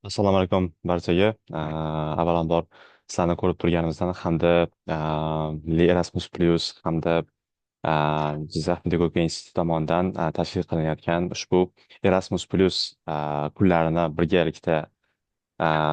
Assalomu alaykum barchaga. Avvalambor sizlarni ko'rib turganimizdan hamda Milliy Erasmus Plus hamda Jizzax pedagogika instituti tomonidan tashkil qilinayotgan ushbu Erasmus Plus kunlarini birgalikda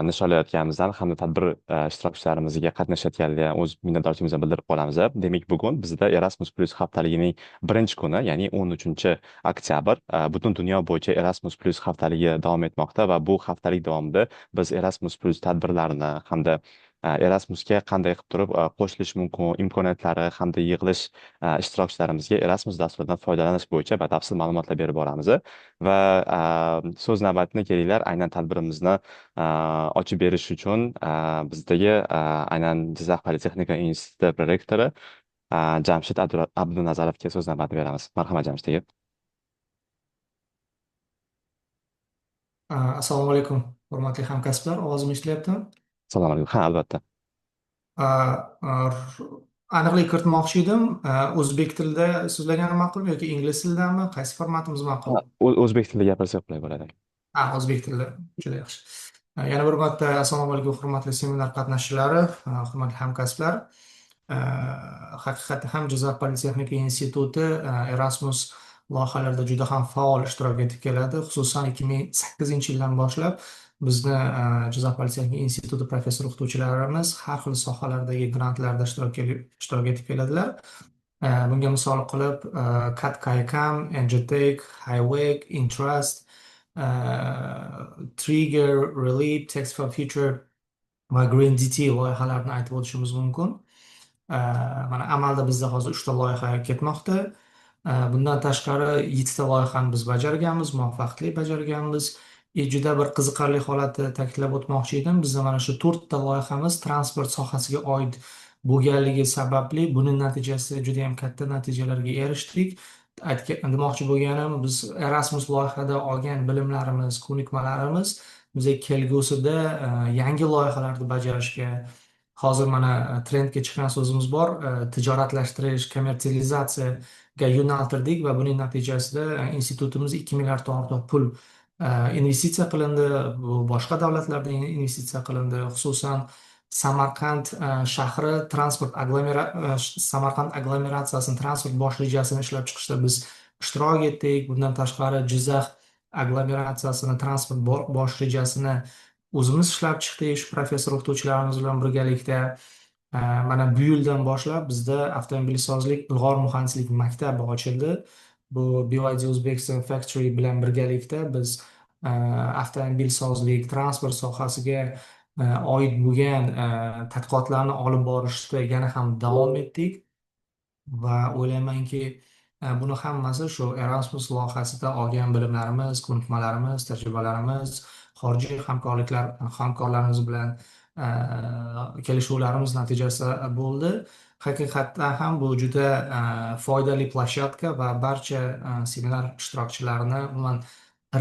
nishonlayotganimizdan hamda tadbir ishtirokchilarimizga qatnashayotganidan o'z minnatdorchiligimizni bildirib qolamiz. Demak, bugun bizda Erasmus Plus haftaligining birinchi kuni, ya'ni 13 oktyabr, butun dunyo bo'yicha Erasmus Plus haftaligi davom etmoqda va bu haftalik davomida biz Erasmus Plus tadbirlarini hamda Erasmusga qanday qilib turib qo'shilish mumkin imkoniyatlari hamda yig'ilish ishtirokchilarimizga Erasmus dasturidan foydalanish bo'yicha batafsil ma'lumotlar berib boramiz va so'z navbatini kelinglar aynan tadbirimizni ochib berish uchun bizdagi aynan Jizzax Politexnika instituti prorektori Jamshid Abdunazarovga so'z navbatini beramiz. Marhamat, Jamshid aka. Assalomu alaykum, hurmatli hamkasblar. Ovozim eshitilyaptimi? Assalomu alaykum. Ha, albatta. Aniqlik kiritmoqchi edim. O'zbek tilida so'zlaganim ma'qulmi yoki ingliz tilidami? Qaysi formatimiz ma'qul? O'zbek tilida gapirsak qulay bo'ladi. O'zbek tilida. Juda yaxshi. Yana bir marta assalomu alaykum, hurmatli seminar qatnashchilari, hurmatli hamkasblar. Haqiqatda ham Jizzax Politexnika instituti Erasmus loyihalarida juda ham faol ishtirok etib keladi. Xususan 2008-yildan boshlab bizni Jizzax Politexnika instituti professor o'qituvchilarimiz har xil sohalardagi grantlarda ishtirok etib keladilar. Bunga misol qilib CAD/CAM, Engetech, Highway, Intrust, Trigger, Relief, Text for Future va Green DT loyihalarini aytib o'tishimiz mumkin. Mana amalda bizda hozir 3 ta loyiha ketmoqda. Bundan tashqari 7 ta loyihani biz bajarganmiz, muvaffaqiyatli bajarganmiz. Juda bir qiziqarli holatni ta'kidlab o'tmoqchi edim. Bizda mana shu 4 ta loyihamiz transport sohasiga oid bo'lganligi sababli buni natijasida juda ham katta natijalarga erishdik. Demoqchi bo'lganim, biz Erasmus loyihada olgan bilimlarimiz, ko'nikmalarimiz bizga kelgusida yangi loyihalarni bajarishga, hozir mana trendga chiqqan so'zimiz bor, tijoratlashtirish, kommersializatsiyaga yo'naltirdik va buning natijasida institutimiz 2 milliard ortiq pul investitsiya qilindi. Bu boshqa davlatlarda investitsiya qilindi. Xususan Samarqand shahri Samarqand aglomeratsiyasini transport bosh rejasini ishlab chiqishda biz ishtirok etdik. Bundan tashqari Jizzax aglomeratsiyasini transport bosh rejasini o'zimiz ishlab chiqdik shu professor o'qituvchilarimiz bilan birgalikda. Mana bu yildan boshlab bizda avtomobilsozlik ilg'or muhandislik maktabi ochildi. Bu BYD Uzbekistan Factory bilan birgalikda biz avtomobilsozlik, transport sohasiga oid bo'lgan tadqiqotlarni olib borishda yana ham davom etdik va o'ylaymanki buni hammasi shu Erasmus loyihasida olgan bilimlarimiz, ko'nikmalarimiz, tajribalarimiz, xorijiy hamkorlarimiz bilan kelishuvlarimiz natijasida bo'ldi. Haqiqatdan ham bu juda foydali plashatka va barcha seminar ishtirokchilarini, umuman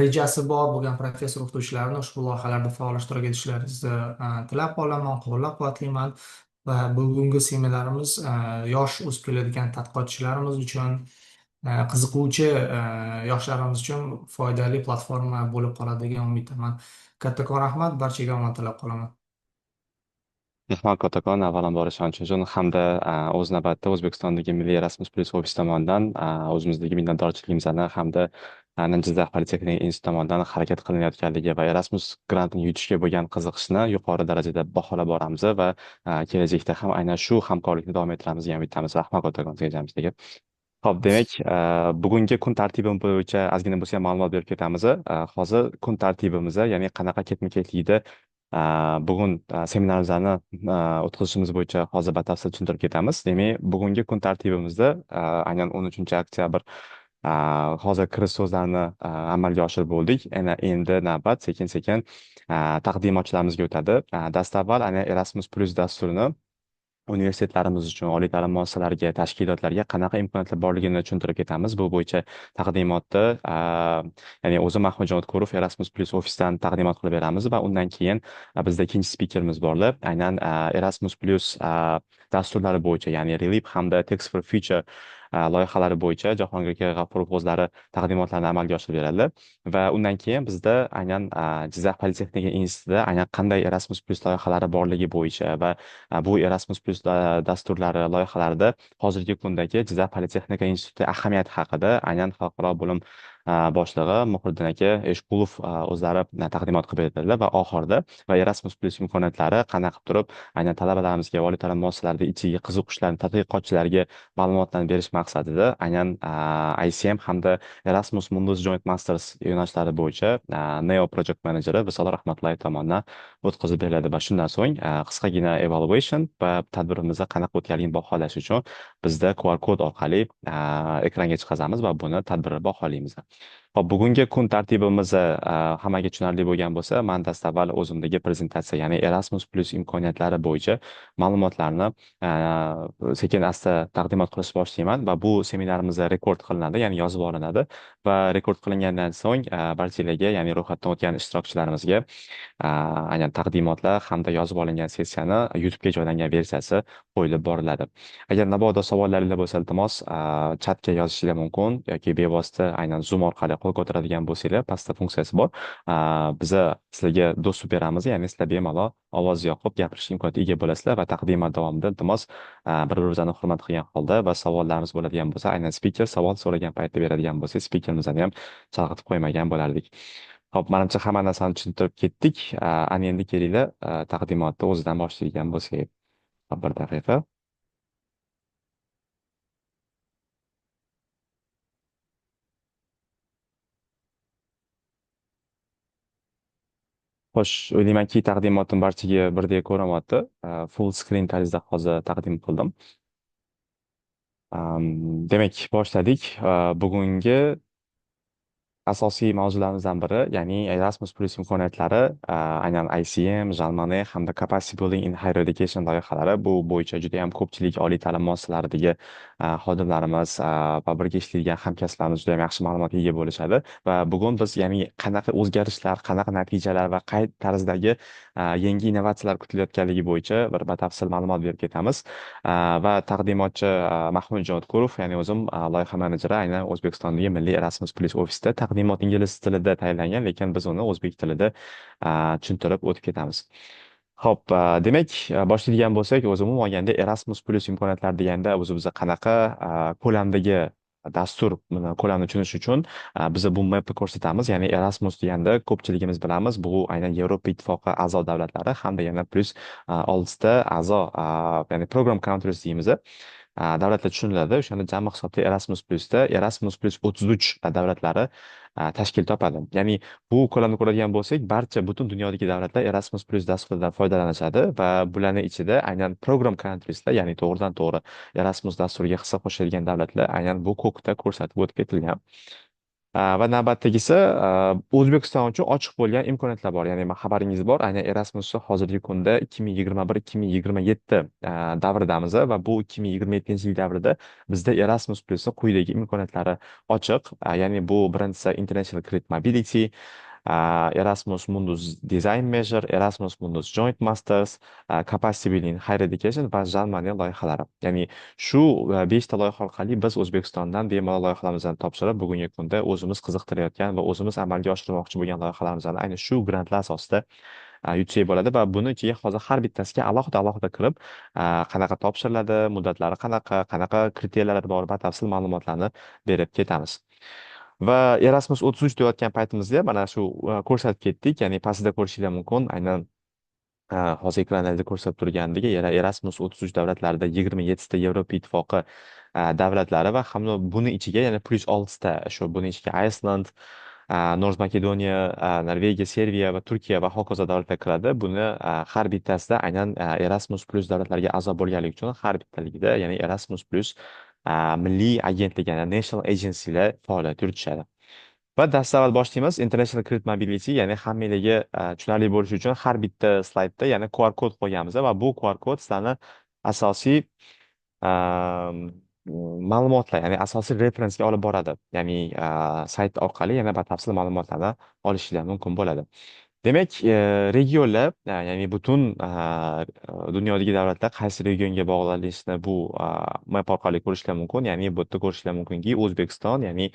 rejasi bor bo'lgan professor o'qituvchilarni ushbu loyihalarda faol ishtirok etishlaringizni tilab qolaman, qo'llab-quvvatlayman. Va bugungi seminarimiz yosh o'sib keladigan tadqiqotchilarimiz uchun, qiziquvchi yoshlarimiz uchun foydali platforma bo'lib qoladi degan umiddaman. Kattakon rahmat, barchaga omad tilab qolaman. Mehmon Kattakon avvalambor ishonch uchun hamda o'z navbatida O'zbekistondagi Milliy Erasmus Plus ofisi tomonidan o'zimizdagi minnatdorchiligimizni hamda Jizzax Politexnika instituti tomonidan harakat qilinayotganligi va Erasmus grantini yutishga bo'lgan qiziqishni yuqori darajada baholab boramiz va kelajakda ham aynan shu hamkorlikni davom ettiramiz degan umiddamiz. Rahmat Kattakon, sizga. Ho'p, demak, bugungi kun tartibi bo'yicha ozgina bo'lsa ham ma'lumot berib ketamiz. Hozir kun tartibimiz, ya'ni qanaqa ketma-ketlikda bugun seminarlarni o'tkazishimiz bo'yicha hozir batafsil tushuntirib ketamiz. Demak, bugungi kun tartibimizda aynan 13 oktyabr hozir kirish so'zlarini amalga oshirib bo'ldik. Endi navbat sekin-sekin taqdimotchilarimizga o'tadi. Dastavval aynan Erasmus Plus dasturini universitetlarimiz uchun, oliy ta'lim muassasalariga, tashkilotlarga qanaqa imkoniyatlar borligini tushuntirib ketamiz. Bu bo'yicha taqdimotni ya'ni o'zi Mahmudjon O'tkurov Erasmus Plus ofisidan taqdimot qilib beramiz va undan keyin bizda ikkinchi spikerimiz borlar. Aynan Erasmus Plus dasturlari bo'yicha, ya'ni Relief hamda Text for Future loyihalari bo'yicha Jahongir G'afurov o'zlari taqdimotlarni amalga oshirib beradi. Va undan keyin bizda aynan Jizzax politexnika institutida aynan qanday Erasmus Plus loyihalari borligi bo'yicha va bu Erasmus Plus dasturlari loyihalarida hozirgi kundagi Jizzax politexnika instituti ahamiyati haqida aynan xalqaro bo'lim boshlig'i Muhriddin aka Eshqulov o'zlari taqdimot qilib berdilar va oxirida va Erasmus Plus imkoniyatlari qanaqa qilib turib aynan talabalarimizga oliy ta'lim muassasalarida ichiga qiziquvchilarni tadqiqotchilarga ma'lumotlarni berish maqsadida aynan ICM hamda Erasmus Mundus Joint Masters yo'nalishlari bo'yicha Neo Project Manageri Visol Rahmatulloyev tomonidan o'tkazib beriladi va shundan so'ng qisqagina evaluation va tadbirimizni qanaqa o'tganligini baholash uchun bizda QR kod orqali ekranga chiqazamiz va buni tadbirni baholaymiz. Hop, bugungi kun tartibimiz hammaga tushunarli bo'lgan bo'lsa, man dastavval o'zimdagi prezentatsiya, ya'ni Erasmus Plus imkoniyatlari bo'yicha ma'lumotlarni sekin asta taqdimot qilishni boshlayman va bu seminarimiz rekord qilinadi, ya'ni yozib olinadi va rekord qilingandan so'ng barchalarga, ya'ni ro'yxatdan o'tgan ishtirokchilarimizga aynan taqdimotlar hamda yozib olingan sessiyani YouTube'ga joylangan versiyasi qo'yilib boriladi. Agar mabodo savollaringiz bo'lsa, iltimos chatga yozishingiz mumkin yoki bevosita aynan Zoom orqali qo'l ko'taradigan bo'lsanglar, pastda funksiyasi bor. Biza sizlarga dostуп beramiz, ya'ni sizlar bemalol ovoz yoqib gapirish imkoniyatiga ega bo'lasizlar va taqdimot davomida iltimos bir-birimizni hurmat qilgan holda va savollarimiz bo'ladigan bo'lsa, aynan spiker savol so'ragan paytda beradigan bo'lsa, spikerimizni ham chalg'itib qo'ymagan bo'lardik. Hop, manimcha hamma narsani tushuntirib ketdik. Ana endi kelinglar, taqdimotni o'zidan boshlaydigan bo'lsak. Hop, bir daqiqa. Xo'sh, o'ylaymanki taqdimotim barchaga birdek ko'rinyapti. Full screen tarzda hozir taqdim qildim. Demak, boshladik. Bugungi asosiy mavzularimizdan biri, ya'ni Erasmus Plus imkoniyatlari, aynan ICM, Jalmane hamda Capacity Building in Higher Education loyihalari. Bu bo'yicha juda ham ko'pchilik oliy ta'lim muassasalaridagi xodimlarimiz va birga ishlaydigan hamkasblarimiz juda ham yaxshi ma'lumotga ega bo'lishadi. Va bugun biz ya'ni qanaqa o'zgarishlar, qanaqa natijalar va qay tarzdagi yangi innovatsiyalar kutilayotganligi bo'yicha bir batafsil ma'lumot berib ketamiz. Va taqdimotchi Mahmudjon O'tkurov, ya'ni o'zim loyiha menejeri aynan O'zbekistondagi Milliy Erasmus Plus ofisida. Taqdimot ingliz tilida tayyorlangan, lekin biz uni o'zbek tilida tushuntirib o'tib ketamiz. Ho'p, demak, boshlaydigan bo'lsak, o'zi umuman olganda Erasmus Plus imkoniyatlari deganda o'zimiz qanaqa ko'lamdagi dastur, buni ko'lamni tushunish uchun biz bu mapni ko'rsatamiz. Ya'ni Erasmus deganda ko'pchiligimiz bilamiz, bu aynan Yevropa Ittifoqi a'zo davlatlari hamda yana plus 6 ta a'zo, ya'ni program countries deymiz. Davlatlar tushuniladi. O'shanda jami hisobda Erasmus Plusda Erasmus Plus 33 davlatlari tashkil topadi. Ya'ni bu ko'lamni ko'radigan bo'lsak, barcha butun dunyodagi davlatlar Erasmus Plus dasturidan foydalanishadi va bularning ichida aynan program countrieslar, ya'ni to'g'ridan to'g'ri Erasmus dasturiga hissa qo'shadigan davlatlar aynan bu ko'kda ko'rsatib o'tib ketilgan. Va navbatdagisi O'zbekiston uchun ochiq bo'lgan imkoniyatlar bor. Ya'ni xabaringiz bor, aynan Erasmusni hozirgi kunda 2021-2027 davridamiz va bu 2027-yil davrida bizda Erasmus Plusni quyidagi imkoniyatlari ochiq. Ya'ni bu birinchisi International Credit Mobility, Erasmus Mundus Design Measure, Erasmus Mundus Joint Masters, Capacity Building Higher Education va Jalmane loyihalari. Ya'ni shu 5 ta loyiha orqali biz O'zbekistondan bemalol loyihalarimizni topshirib, bugungi kunda o'zimiz qiziqtirayotgan va o'zimiz amalga oshirmoqchi bo'lgan loyihalarimizni ayni shu grantlar asosida yutsak bo'ladi va buni ichiga hozir har bittasiga alohida kirib, qanaqa topshiriladi, muddatlari qanaqa kriteriyalar bor, batafsil ma'lumotlarni berib ketamiz. Va Erasmus 33 deyotgan paytimizda mana shu ko'rsatib ketdik, ya'ni pastda ko'rishingiz mumkin, aynan hozir ekranlarda ko'rsatib turgandek Erasmus 33 davlatlarida 27 ta Yevropa Ittifoqi davlatlari va hamda buni ichiga yana plus 6 ta, shu buni ichiga Iceland, North Makedoniya, Norvegiya, Serbiya va Turkiya va hokazo davlatlar kiradi. Buni har bittasida aynan Erasmus Plus davlatlarga a'zo bo'lganligi uchun har bittaligida, ya'ni Erasmus Plus milliy agentlik, ya'ni National Agency'lar faoliyat yuritishadi. Va dastavval boshlaymiz. International Credit Mobility, ya'ni hammanglarga tushunarli bo'lishi uchun har bitta slaydda yana QR kod qo'yamiz va bu QR kod sizlarni asosiy ma'lumotlar, ya'ni asosiy referensga olib boradi. Ya'ni sayt orqali yana batafsil ma'lumotlarni olishingiz mumkin bo'ladi. Demak, regionlar, ya'ni butun dunyodagi davlatlar qaysi regionga bog'lanishini bu map orqali ko'rishlar mumkin. Ya'ni bu yerda ko'rishlar mumkinki, O'zbekiston, ya'ni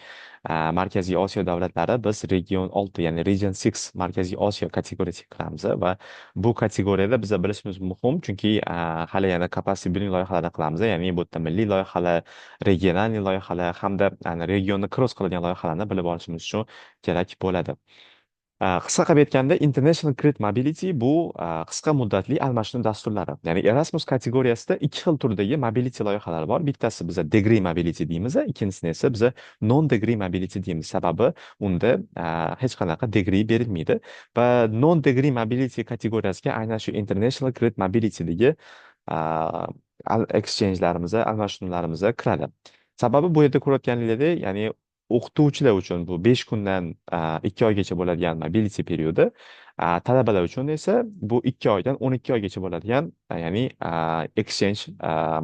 Markaziy Osiyo davlatlari biz region 6, ya'ni Region 6 Markaziy Osiyo kategoriyasiga kiramiz va bu kategoriyada biza bilishimiz muhim, chunki hali yana capacity building loyihalarini qilamiz. Ya'ni bu yerda milliy loyihalar, regional loyihalar hamda regionni cross qiladigan loyihalarni bilib olishimiz uchun kerak bo'ladi. Qisqa qilib aytganda, International Credit Mobility bu qisqa muddatli almashinuv dasturlari. Ya'ni Erasmus kategoriyasida ikki xil turdagi mobility loyihalari bor. Bittasi biza degree mobility deymiz, ikkinchisini esa biza non-degree mobility deymiz. Sababi unda hech qanaqa degree berilmaydi va non-degree mobility kategoriyasiga aynan shu International Credit Mobilitydagi exchange'larimiz, almashinuvlarimiz kiradi. Sababi bu yerda ko'rayotganingizdek, ya'ni o'qituvchilar uchun bu 5 kundan 2 oygacha bo'ladigan mobility periodi, talabalar uchun esa bu 2 oydan 12 oygacha bo'ladigan, ya'ni exchange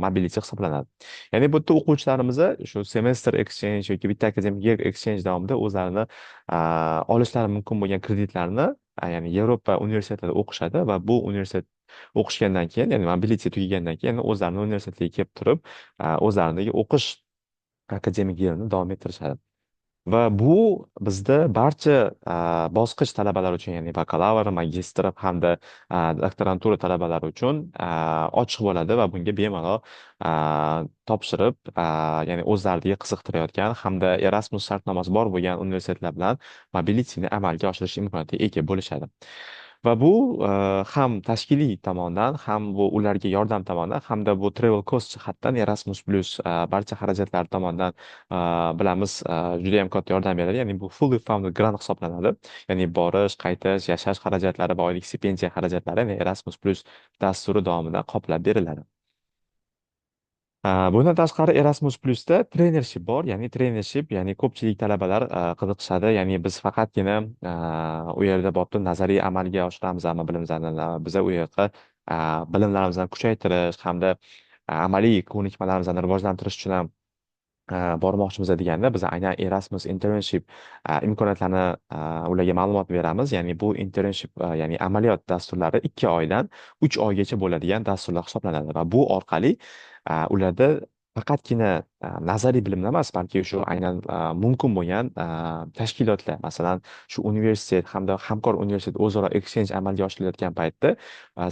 mobility hisoblanadi. Ya'ni bu yerda o'quvchilarimiz shu semester exchange yoki bitta akademik yil exchange davomida o'zlarini olishlari mumkin bo'lgan kreditlarni, ya'ni Yevropa universitetlarida o'qishadi va bu universitet o'qishgandan keyin, ya'ni mobility tugagandan keyin o'zlarini universitetga kelib turib, o'zlaridagi o'qish akademik yilini davom ettirishadi. Va bu bizda barcha bosqich talabalari uchun, ya'ni bakalavr, magistr hamda doktorantura talabalari uchun ochiq bo'ladi va bunga bemalol topshirib, ya'ni o'zlariga qiziqtirayotgan hamda Erasmus shartnomasi bor bo'lgan universitetlar bilan mobilityni amalga oshirish imkoniyatiga ega bo'lishadi. Va bu ham tashkiliy tomondan, ham bu ularga yordam tomonidan, hamda bu travel cost jihatdan Erasmus Plus barcha xarajatlar tomonidan bilamiz, juda ham katta yordam beradi. Ya'ni bu fully funded grant hisoblanadi. Ya'ni borish, qaytish, yashash xarajatlari va oylik stipendiya xarajatlari, ya'ni Erasmus Plus dasturi davomida qoplab beriladi. Bundan tashqari Erasmus Plusda trenership bor, ya'ni trenership, ya'ni ko'pchilik talabalar qiziqishadi, ya'ni biz faqatgina u yerda borib turib nazariy amalga oshiramiz, ammo bilimlarni biza u yoqqa bilimlarimizni kuchaytirish hamda amaliy ko'nikmalarimizni rivojlantirish uchun ham bormoqchimiz deganda biz aynan Erasmus internship imkoniyatlarini ularga ma'lumot beramiz. Ya'ni bu internship, ya'ni amaliyot dasturlari 2 oydan 3 oygacha bo'ladigan dasturlar hisoblanadi va bu orqali ularda faqatgina nazariy bilimlar emas, balki shu aynan mumkin bo'lgan tashkilotlar, masalan, shu universitet hamda hamkor universitet o'zaro exchange amalga oshirilayotgan paytda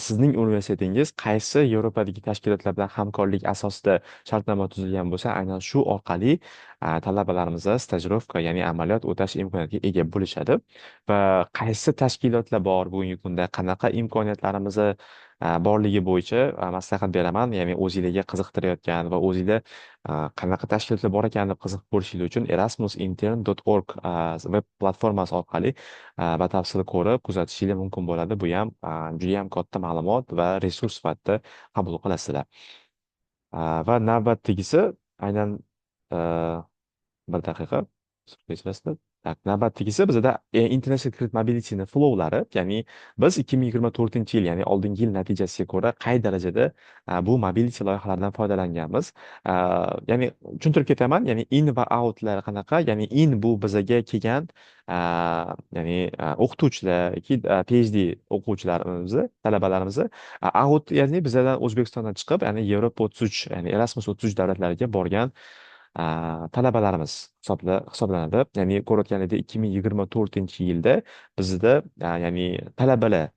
sizning universitetingiz qaysi Yevropadagi tashkilotlar bilan hamkorlik asosida shartnoma tuzilgan bo'lsa, aynan shu orqali talabalarimiz stajirovka, ya'ni amaliyot o'tash imkoniyatiga ega bo'lishadi va qaysi tashkilotlar bor bugungi kunda, qanaqa imkoniyatlarimiz borligi bo'yicha maslahat beraman. Ya'ni o'zingizga qiziqtirayotgan va o'zingizlar qanaqa tashkilotlar bor ekanini qiziqib ko'rishingiz uchun erasmusintern.org web platformasi orqali batafsil ko'rib kuzatishingiz mumkin bo'ladi. Bu ham juda ham katta ma'lumot va resurs sifatida qabul qilasizlar. Va navbatdagisi aynan bir daqiqa kechirasizlar. Tak, navbatdagisi bizda International Credit Mobility'ni flowlari, ya'ni biz 2024-yil, ya'ni oldingi yil natijasiga ko'ra qay darajada bu mobility loyihalaridan foydalanganmiz. Ya'ni tushuntirib ketaman, ya'ni in va outlar qanaqa, ya'ni in bu bizaga kelgan ya'ni o'qituvchilar yoki PhD o'quvchilarimiz, talabalarimiz, out ya'ni bizlardan O'zbekistondan chiqib, ya'ni Yevropa 33, ya'ni Erasmus 33 davlatlariga borgan talabalarimiz hisoblanadi. Ya'ni ko'rayotganingizda 2024-yilda bizda ya'ni talabalar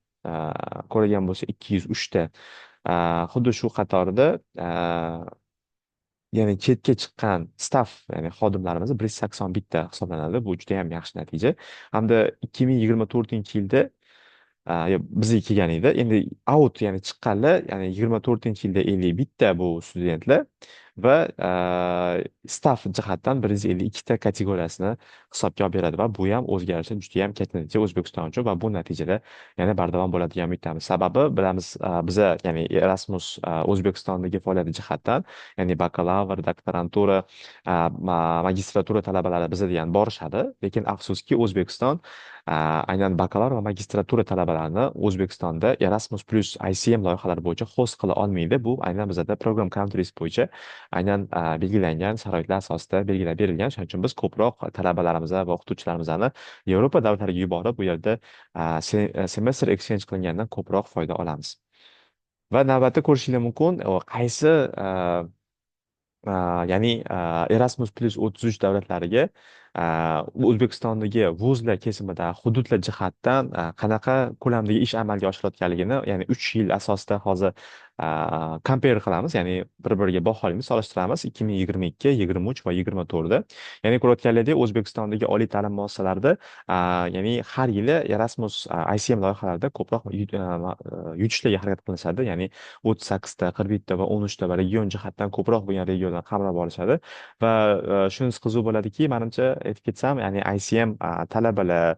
ko'rgan bo'lsa 203 ta, xuddi shu qatorda ya'ni chetga chiqqan staff, ya'ni xodimlarimiz 181 ta hisoblanadi. Bu juda ham yaxshi natija. Hamda 2024-yilda bizga kelganida endi out, ya'ni chiqqanlar, ya'ni 24-yilda 51 ta bu studentlar va staff jihatdan 152 ta kategoriyasini hisobga olib beradi va bu ham o'zgarishi juda ham katta natija O'zbekiston uchun va bu natijada yana bardavom bo'ladigan umidamiz. Sababi bilamiz, biza ya'ni Erasmus O'zbekistondagi faoliyati jihatdan, ya'ni bakalavr, doktorantura, magistratura talabalari bizada ham borishadi, lekin afsuski O'zbekiston aynan bakalavr va magistratura talabalarini O'zbekistonda Erasmus plus ICM loyihalari bo'yicha host qila olmaydi. Bu aynan bizada program countries bo'yicha aynan belgilangan sharoitlar asosida belgilab berilgan. Shuning uchun biz ko'proq talabalarimiz va o'qituvchilarimizni Yevropa davlatlariga yuborib, bu yerda semestr exchange qilingandan ko'proq foyda olamiz. Va navbatda ko'rishinglar mumkin, qaysi ya'ni Erasmus plus 33 davlatlariga O'zbekistondagi vuzlar kesimida hududlar jihatdan qanaqa ko'lamdagi ish amalga oshirilayotganligini, ya'ni 3 yil asosida hozir compare qilamiz, ya'ni bir-biriga baholaymiz, solishtiramiz 2022, 23 va 24da. Ya'ni ko'rayotganlaridek O'zbekistondagi oliy ta'lim muassasalarida ya'ni har yili Erasmus ICM loyihalarida ko'proq yutishlarga harakat qilinishadi, ya'ni 38ta, 41ta va 13ta va region jihatdan ko'proq bo'lgan regionlar qamrab olishadi. Va shunisi qiziq bo'ladiki, manimcha aytib ketsam, ya'ni ICM talabalar,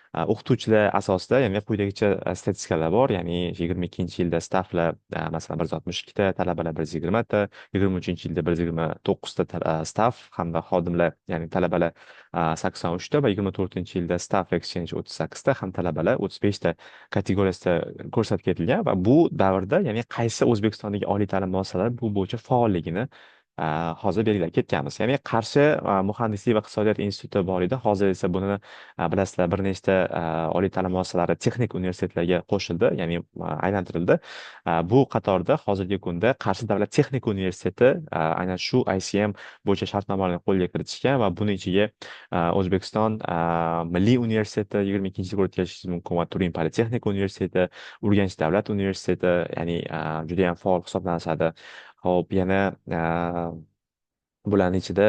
o'qituvchilar asosida, ya'ni quyidagicha statistikalar bor. Ya'ni 22-yilda stafflar masalan 162ta, talabalar 120ta, 23-yilda 129ta staff hamda xodimlar, ya'ni talabalar 83ta va 24-yilda staff exchange 38ta, ham talabalar 35ta kategoriyasida ko'rsatib ketilgan. Va bu davrda, ya'ni qaysi O'zbekistondagi oliy ta'lim muassasalari bu bo'yicha faolligini hozir belgilab ketganmiz. Ya'ni Qarshi muhandislik va iqtisodiyot instituti bor edi. Hozir esa buni bilasizlar, bir nechta oliy ta'lim muassasalari texnik universitetlarga qo'shildi, ya'ni aylantirildi. Bu qatorda hozirgi kunda Qarshi davlat texnika universiteti aynan shu ICM bo'yicha shartnomalarni qo'lga kiritishgan va buni ichiga O'zbekiston Milliy universiteti 22-yilda o'tkazishingiz mumkin va Turin politexnika universiteti, Urganch davlat universiteti, ya'ni juda ham faol hisoblanishadi. Hop, yana bularning ichida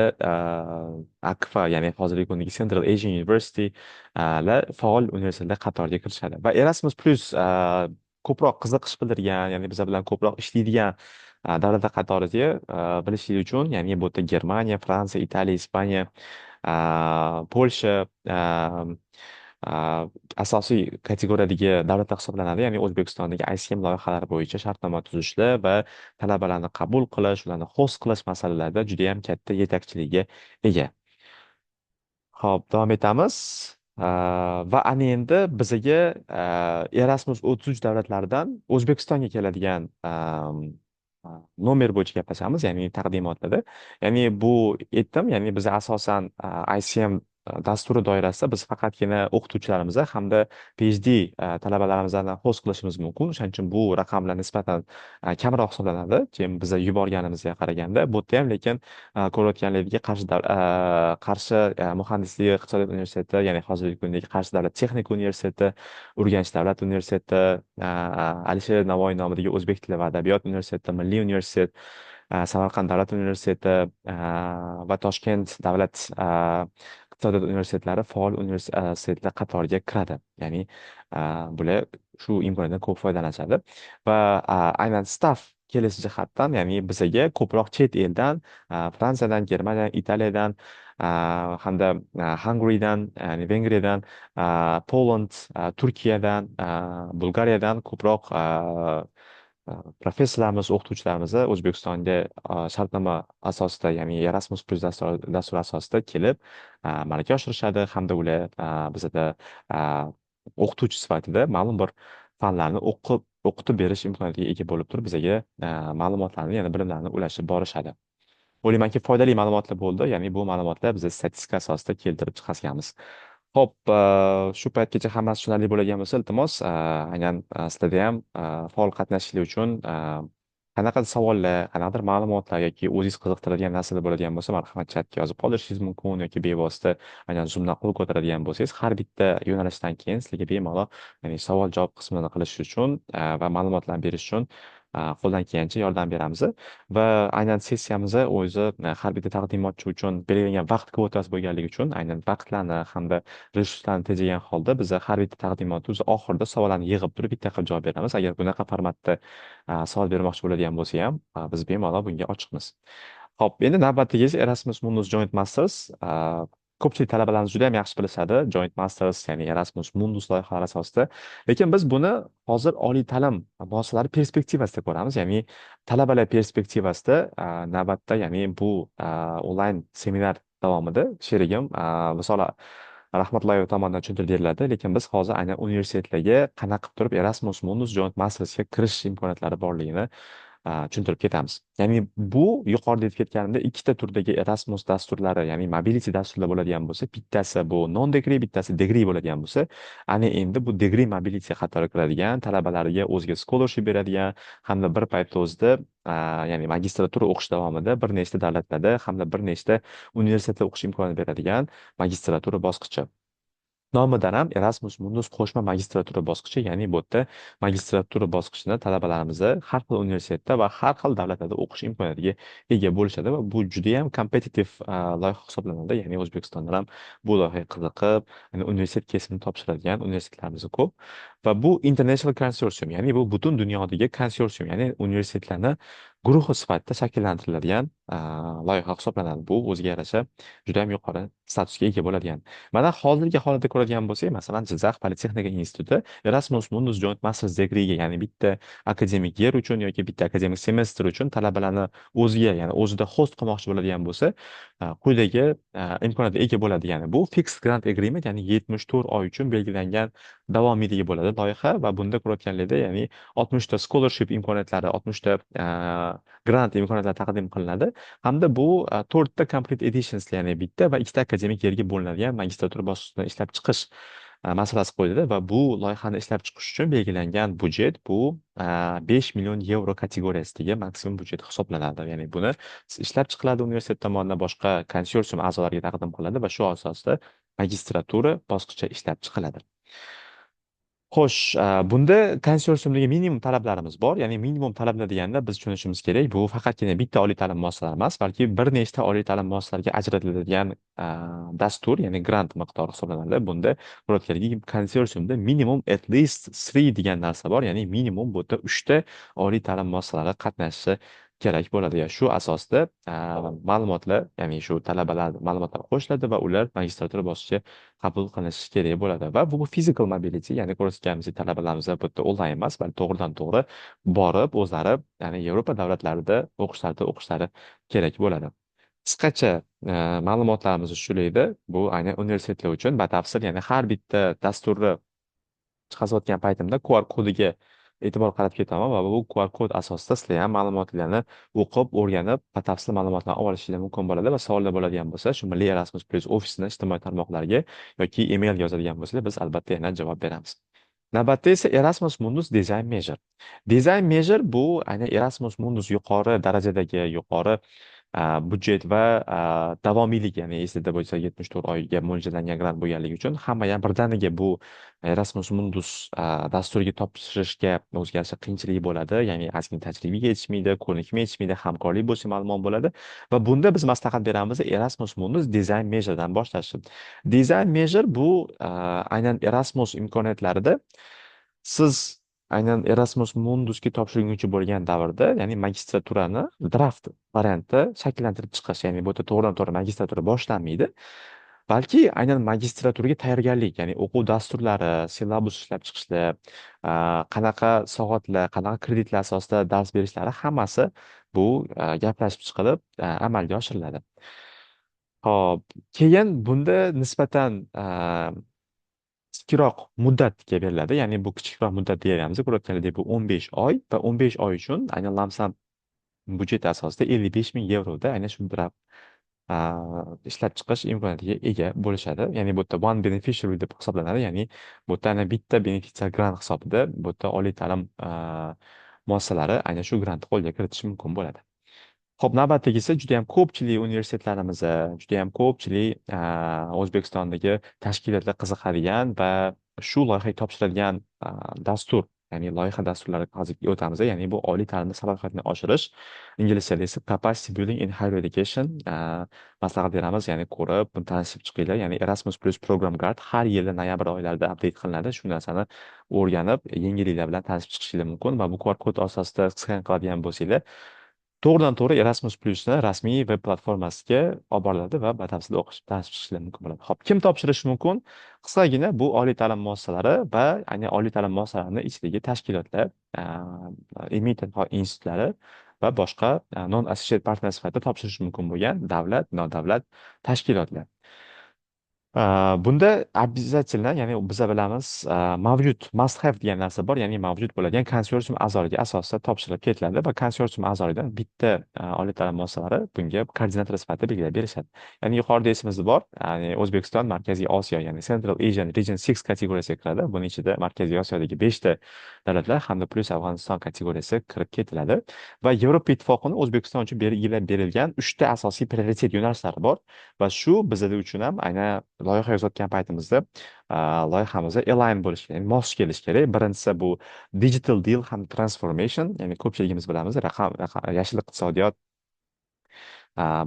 AKFA, ya'ni hozirgi kundagi Central Asian University lar faol universitetlar qatoriga kirishadi. Va Erasmus Plus ko'proq qiziqish bildirgan, ya'ni bizlar bilan ko'proq ishlaydigan davlatlar qatoriga bilishingiz uchun, ya'ni bu yerda Germaniya, Fransiya, Italiya, Ispaniya, Polsha asosiy kategoriyadagi davlatlar hisoblanadi. Ya'ni O'zbekistondagi ICM loyihalari bo'yicha shartnoma tuzishlar va talabalarni qabul qilish, ularni host qilish masalalarida juda ham katta yetakchilikka ega. Ho'p, davom etamiz. Va ana endi bizaga Erasmus 33 davlatlaridan O'zbekistonga keladigan nomer bo'yicha gaplashamiz, ya'ni taqdimotlarda. Ya'ni bu aytdim, ya'ni biz asosan ICM dasturi doirasida biz faqatgina o'qituvchilarimiz hamda PhD talabalarimizni host qilishimiz mumkin. Shuning uchun bu raqamlar nisbatan kamroq hisoblanadi. Keyin biz yuborganimizga qaraganda, bu yerda ham lekin ko'rayotganlaringizga Qarshi muhandislik va iqtisodiyot universiteti, ya'ni hozirgi kundagi Qarshi davlat texnika universiteti, Urganch davlat universiteti, Alisher Navoiy nomidagi o'zbek tili va adabiyot universiteti, Milliy universitet, Samarqand davlat universiteti va Toshkent davlat iqtisodiyot universitetlari faol universitetlar qatoriga kiradi. Ya'ni bular shu imkoniyatdan ko'p foydalanishadi. Va aynan staff kelish jihatdan, ya'ni bizaga ko'proq chet eldan, Fransiyadan, Germaniyadan, Italiyadan hamda Hungarydan, ya'ni Vengriyadan, Poland, Turkiyadan, Bulgariyadan ko'proq professorlarimiz, o'qituvchilarimiz O'zbekistonga shartnoma asosida, ya'ni Erasmus Plus dasturi asosida kelib malaka oshirishadi hamda ular bizada o'qituvchi sifatida ma'lum bir fanlarni o'qitib berish imkoniyatiga ega bo'lib turib, bizaga ma'lumotlarni, yana bilimlarni ulashib borishadi. O'ylaymanki, foydali ma'lumotlar bo'ldi. Ya'ni bu ma'lumotlar biz statistika asosida keltirib chiqazganmiz. Ho'p, shu paytgacha hammasi tushunarli bo'lgan bo'lsa, iltimos, aynan sizlarda ham faol qatnashishlik uchun qanaqa savollar, qanaqadir ma'lumotlar yoki o'zingiz qiziqtiradigan narsalar bo'ladigan bo'lsa, marhamat chatga yozib qoldirishingiz mumkin, yoki bevosita aynan Zoomdan qo'l ko'taradigan bo'lsangiz, har bitta yo'nalishdan keyin sizlarga bemalol, ya'ni savol-javob qismini qilish uchun va ma'lumotlarni berish uchun qo'ldan kelgancha yordam beramiz. Va aynan sessiyamiz o'zi har bitta taqdimotchi uchun belgilangan vaqt kvotasi bo'lganligi uchun aynan vaqtlarni hamda resurslarni tejagan holda biz har bitta taqdimot o'zi oxirida savollarni yig'ib turib bitta qilib javob beramiz. Agar bunaqa formatda savol bermoqchi bo'ladigan bo'lsa ham biz bemalol bunga ochiqmiz. Ho'p, endi navbatdagisi Erasmus Mundus Joint Masters. Ko'pchilik talabalarimiz juda ham yaxshi bilishadi Joint Masters, ya'ni Erasmus Mundus loyihalari asosida. Lekin biz buni hozir oliy ta'lim muassasalari perspektivasida ko'ramiz, ya'ni talabalar perspektivasida navbatda, ya'ni bu onlayn seminar davomida sherigim misol Rahmatulloyev tomonidan tushuntirib beriladi. Lekin biz hozir aynan universitetlarga qanaqa qilib turib Erasmus Mundus Joint Mastersga kirish imkoniyatlari borligini tushuntirib ketamiz. Ya'ni bu yuqorida aytib ketganimda ikkita turdagi Erasmus dasturlari, ya'ni mobility dasturlar bo'ladigan bo'lsa, bittasi bu non degree, bittasi degree bo'ladigan bo'lsa, ana endi bu degree mobility qatoriga kiradigan, talabalarga o'ziga scholarship beradigan hamda bir paytni o'zida ya'ni magistratura o'qish davomida bir nechta davlatlarda hamda bir nechta universitetda o'qish imkoniyati beradigan magistratura bosqichi. Nomidan ham Erasmus Mundus qo'shma magistratura bosqichi, ya'ni bu yerda magistratura bosqichini talabalarimiz har xil universitetda va har xil davlatlarda o'qish imkoniyatiga ega bo'lishadi va bu juda ham kompetitiv loyiha hisoblanadi. Ya'ni O'zbekistonda ham bu loyihaga qiziqib, ya'ni universitet kesimini topshiradigan universitetlarimiz ko'p va bu international consortium, ya'ni bu butun dunyodagi konsorsium, ya'ni universitetlarni guruhi sifatida shakllantiriladigan loyiha hisoblanadi. Bu o'ziga yarasha juda ham yuqori statusga ega bo'ladigan. Mana hozirgi holatda ko'radigan bo'lsak, masalan, Jizzax Politexnika instituti Erasmus Mundus Joint Masters Degree'ga, ya'ni bitta akademik yer uchun yoki bitta akademik semestr uchun talabalarni o'ziga, ya'ni o'zida host qilmoqchi bo'ladigan bo'lsa, quyidagi imkoniyatga ega bo'ladi. Ya'ni bu fixed grant agreement, ya'ni 74 oy uchun belgilangan davomiyligi bo'ladi loyiha va bunda ko'rayotganlarda, ya'ni 60 ta scholarship imkoniyatlari, 60 ta grant imkoniyatlari taqdim qilinadi. Hamda bu 4 ta complete editions, ya'ni bitta va ikkita akademik yerga bo'linadigan magistratura bosqichini ishlab chiqish masalasi qo'yildi va bu loyihani ishlab chiqish uchun belgilangan budjet bu 5 million yevro kategoriyasidagi maksimum budjet hisoblanadi. Ya'ni buni ishlab chiqiladi universitet tomonidan, boshqa konsorsium a'zolariga taqdim qilinadi va shu asosda magistratura bosqichi ishlab chiqiladi. Xo'sh, bunda konsorsiumdagi minimum talablarimiz bor. Ya'ni minimum talablar deganda biz tushunishimiz kerak, bu faqatgina bitta oliy ta'lim muassasalari emas, balki bir nechta oliy ta'lim muassasalariga ajratiladigan dastur, ya'ni grant miqdori hisoblanadi. Bunda ko'rayotganlik konsorsiumda minimum at least 3 degan narsa bor, ya'ni minimum bu yerda 3 ta oliy ta'lim muassasalari qatnashishi kerak bo'ladi. Ya shu asosda ma'lumotlar, ya'ni shu talabalar ma'lumotlar qo'shiladi va ular magistratura bosqichiga qabul qilinishi kerak bo'ladi va bu physical mobility, ya'ni ko'rsatganimizdek talabalarimiz bu yerda onlayn emas, balki to'g'ridan to'g'ri borib o'zlari, ya'ni Yevropa davlatlarida o'qishlari kerak bo'ladi. Qisqacha ma'lumotlarimiz shular edi. Bu aynan universitetlar uchun batafsil, ya'ni har bitta dasturni chiqazayotgan paytimda QR kodiga e'tibor qaratib ketaman va bu QR kod asosida sizlar ham ma'lumotlarni o'qib, o'rganib, batafsil ma'lumotlarni olishingiz mumkin bo'ladi va savollar bo'ladigan bo'lsa, shu Milliy Erasmus Plus ofisini ijtimoiy tarmoqlarga yoki email yozadigan bo'lsangiz, biz albatta yana javob beramiz. Navbatda esa Erasmus Mundus Design Major. Design Major bu aynan Erasmus Mundus yuqori darajadagi, yuqori budjet va davomiylik, ya'ni esida bo'lsa 74 oyga mo'ljallangan grant bo'lganligi uchun hamma ham birdaniga bu Erasmus Mundus dasturiga topshirishga o'ziga yarasha qiyinchilik bo'ladi. Ya'ni ozgina tajribaga yetishmaydi, ko'nikma yetishmaydi, hamkorlik bo'lsa ma'lum bo'ladi va bunda biz maslahat beramiz Erasmus Mundus Design Majordan boshlash. Design Major bu aynan Erasmus imkoniyatlarida siz aynan Erasmus Mundusga topshirguvchi bo'lgan davrda, ya'ni magistraturani draft variantda shakllantirib chiqish, ya'ni bu yerda to'g'ridan to'g'ri magistratura boshlanmaydi, balki aynan magistraturaga tayyorgarlik, ya'ni o'quv dasturlari, syllabus ishlab chiqishlar, qanaqa soatlar, qanaqa kreditlar asosida dars berishlari hammasi bu gaplashib chiqilib amalga oshiriladi. Hop, keyin bunda nisbatan kichikroq muddatga beriladi. Ya'ni bu kichikroq muddat deyamiz. Ko'rayotganidek bu 15 oy va 15 oy uchun aynan lamsam budjet asosida 55 ming yevroda aynan shu draft ishlab chiqish imkoniyatiga ega bo'lishadi. Ya'ni bu yerda one beneficiary deb hisoblanadi. Ya'ni bu yerda aynan bitta benefitsiar grant hisobida bu yerda oliy ta'lim muassasalari aynan shu grantni qo'lga kiritishi mumkin bo'ladi. Xo'p, navbatdagisi juda ham ko'pchilik universitetlarimiz, juda ham ko'pchilik O'zbekistondagi tashkilotlar qiziqadigan va shu loyihaga topshiradigan dastur, ya'ni loyiha dasturlariga hozir o'tamiz. Ya'ni bu oliy ta'limda salohiyatni oshirish, inglizchada esa capacity building in higher education maslahat beramiz. Ya'ni ko'rib, buni tanishib chiqinglar. Ya'ni Erasmus Plus Program Guide har yili noyabr oylarida update qilinadi. Shu narsani o'rganib, yengilliklar bilan tanishib chiqishingiz mumkin va bu QR kod asosida skan qiladigan bo'lsanglar to'g'ridan to'g'ri Erasmus Plusni rasmiy veb platformasiga olib boriladi va batafsil o'qish, tanishib chiqishlar mumkin bo'ladi. Xo'p, kim topshirishi mumkin? Qisqagina bu oliy ta'lim muassasalari va aynan oliy ta'lim muassasalarining ichidagi tashkilotlar, ilmiy tadqiqot institutlari va boshqa non-associate partner sifatida topshirishi mumkin bo'lgan davlat, nodavlat tashkilotlar. Bunda обязательно, ya'ni biza bilamiz, mavjud must have degan narsa bor, ya'ni mavjud bo'ladigan konsorsium a'zoligi asosida topshiriq ketiladi va konsorsium a'zoligidan bitta oliy ta'lim muassasalari bunga koordinator sifatida belgilab berishadi. Ya'ni yuqorida esimizda bor, ya'ni O'zbekiston, Markaziy Osiyo, ya'ni Central Asian Region 6 kategoriyasiga kiradi. Buning ichida Markaziy Osiyodagi 5 ta davlatlar hamda plus Afg'oniston kategoriyasi kirib ketiladi va Yevropa Ittifoqining O'zbekiston uchun belgilab berilgan 3 ta asosiy prioritet yo'nalishlari bor. Va shu bizlar uchun ham aynan loyiha yozayotgan paytimizda loyihamizga align bo'lishi kerak, ya'ni mos kelishi kerak. Birinchisi bu digital deal ham transformation, ya'ni ko'pchiligimiz bilamiz yashil iqtisodiyot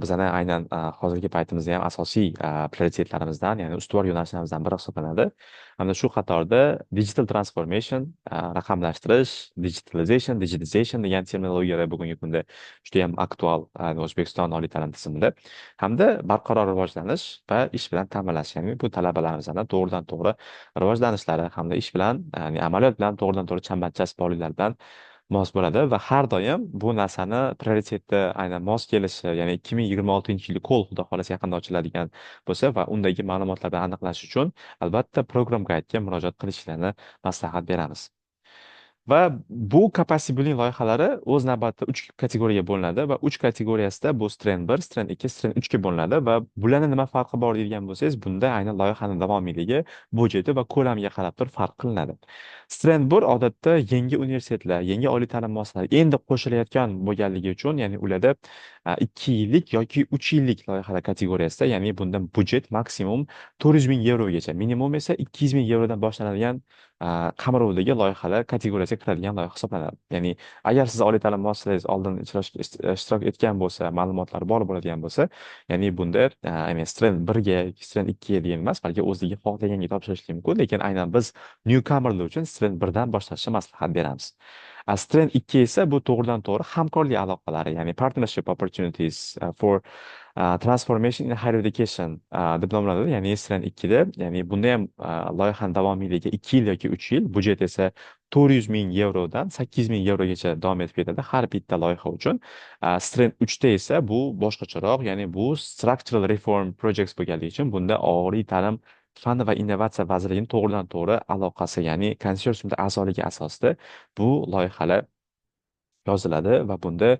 bizani aynan hozirgi paytimizda ham asosiy prioritetlarimizdan, ya'ni ustuvor yo'nalishlarimizdan biri hisoblanadi. Hamda shu qatorda digital transformation, raqamlashtirish, digitalization degan terminologiyalar bugungi kunda juda ham aktual O'zbekiston oliy ta'lim tizimida. Hamda barqaror rivojlanish va ish bilan ta'minlash, ya'ni bu talabalarimizdan to'g'ridan to'g'ri rivojlanishlari hamda ish bilan, ya'ni amaliyot bilan to'g'ridan to'g'ri chambarchas bog'liqlar bilan mos bo'ladi va har doim bu narsani prioritetda aynan mos kelishi, ya'ni 2026 yili qo'l xudo xohlasa yaqinda ochiladigan bo'lsa va undagi ma'lumotlarni aniqlash uchun albatta program guide'ga murojaat qilishlarini maslahat beramiz. Va bu capacity building loyihalari o'z navbatida 3 kategoriyaga bo'linadi va 3 kategoriyasida bu Strand 1, Strand 2, Strand 3 ga bo'linadi va bularning nima farqi bor deydigan bo'lsangiz, bunda aynan loyihaning davomiyligi, budjeti va ko'lamiga qarab turib farq qilinadi. Strand 1 odatda yangi universitetlar, yangi oliy ta'lim muassasalari endi qo'shilayotgan bo'lganligi uchun, ya'ni ularda 2 yillik yoki 3 yillik loyihalar kategoriyasida, ya'ni bunda budjet maksimum 400 ming yevrogacha, minimum esa 200 ming yevrodan boshlanadigan qamrovdagi loyihalar kategoriyasiga kiradigan loyiha hisoblanadi. Ya'ni agar siz oliy ta'lim muassasangiz oldin ishtirok etgan bo'lsa, ma'lumotlar bor bo'ladigan bo'lsa, ya'ni bunda Strand 1ga, Strand 2ga degan emas, balki o'zligi xohlaganga topshirishi mumkin, lekin aynan biz newcomerlar uchun Strand 1dan boshlashni maslahat beramiz. Strand 2 esa bu to'g'ridan to'g'ri hamkorlik aloqalari, ya'ni partnership opportunities for transformation in higher education deb nomlanadi. Ya'ni Strand 2da, ya'ni bunda ham loyihaning davomiyligi 2 yil yoki 3 yil, budjet esa 400 ming yevrodan 800 ming yevrogacha davom etib ketadi har bitta loyiha uchun. Strand 3da esa bu boshqacharoq, ya'ni bu structural reform projects bo'lganligi uchun bunda oliy ta'lim fan va innovatsiya vazirining to'g'ridan to'g'ri aloqasi, ya'ni konsorsiumda a'zoligi asosida bu loyihalar yoziladi va bunda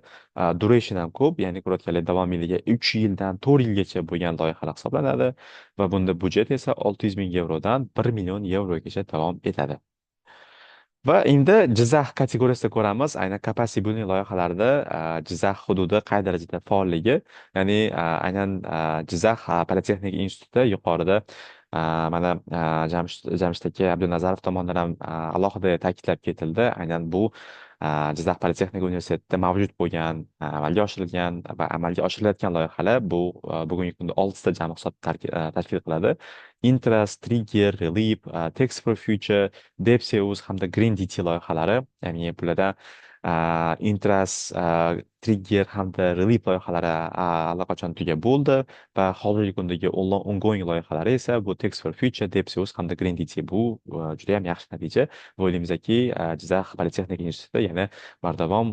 duration ham ko'p, ya'ni ko'rayotganlar davomiyligi 3 yildan 4 yilgacha bo'lgan loyihalar hisoblanadi va bunda budjet esa 600 ming yevrodan 1 million yevrogacha davom etadi. Va endi Jizzax kategoriyasida ko'ramiz, aynan capacity building loyihalarida Jizzax hududi qay darajada faolligi, ya'ni aynan Jizzax politexnika instituti yuqorida mana Jamshid aka Abdunazarov tomonidan ham alohida ta'kidlab ketildi. Aynan bu Jizzax politexnika universitetida mavjud bo'lgan, amalga oshirilgan va amalga oshirilayotgan loyihalar bu bugungi kunda 6 ta jami hisob tashkil qiladi. Intras, Trigger, Relief, Text for Future, Depseus hamda Green DT loyihalari, ya'ni bularda Intras, Trigger hamda Relief loyihalari allaqachon tugab bo'ldi va hozirgi kundagi ongoing loyihalari esa bu Text for Future, Depseus hamda Green DT. Bu juda ham yaxshi natija va o'ylaymizki Jizzax politexnika instituti yana bardavom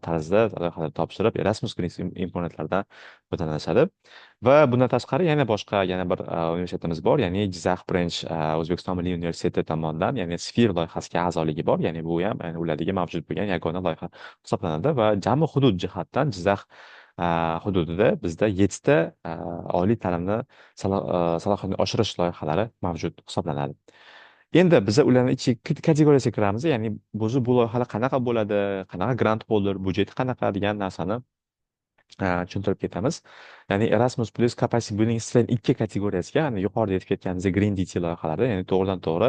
tarzda loyihalar topshirib Erasmus Grant imkoniyatlaridan foydalanishadi. Va bundan tashqari yana bir universitetimiz bor, ya'ni Jizzax Branch O'zbekiston Milliy universiteti tomonidan, ya'ni Sphere loyihasiga a'zoligi bor, ya'ni bu ham ulardagi mavjud bo'lgan yagona loyiha hisoblanadi va jami hudud jihatdan Jizzax hududida bizda 7 ta oliy ta'limni salohiyatini oshirish loyihalari mavjud hisoblanadi. Endi biza ularni ichiga kategoriyasiga kiramiz, ya'ni bu loyihalar qanaqa bo'ladi, qanaqa grant holder, budjeti qanaqa degan narsani tushuntirib ketamiz. Ya'ni Erasmus Plus Capacity Building Strand 2 kategoriyasiga, ya'ni yuqorida aytib ketganimiz Green DT loyihalari, ya'ni to'g'ridan to'g'ri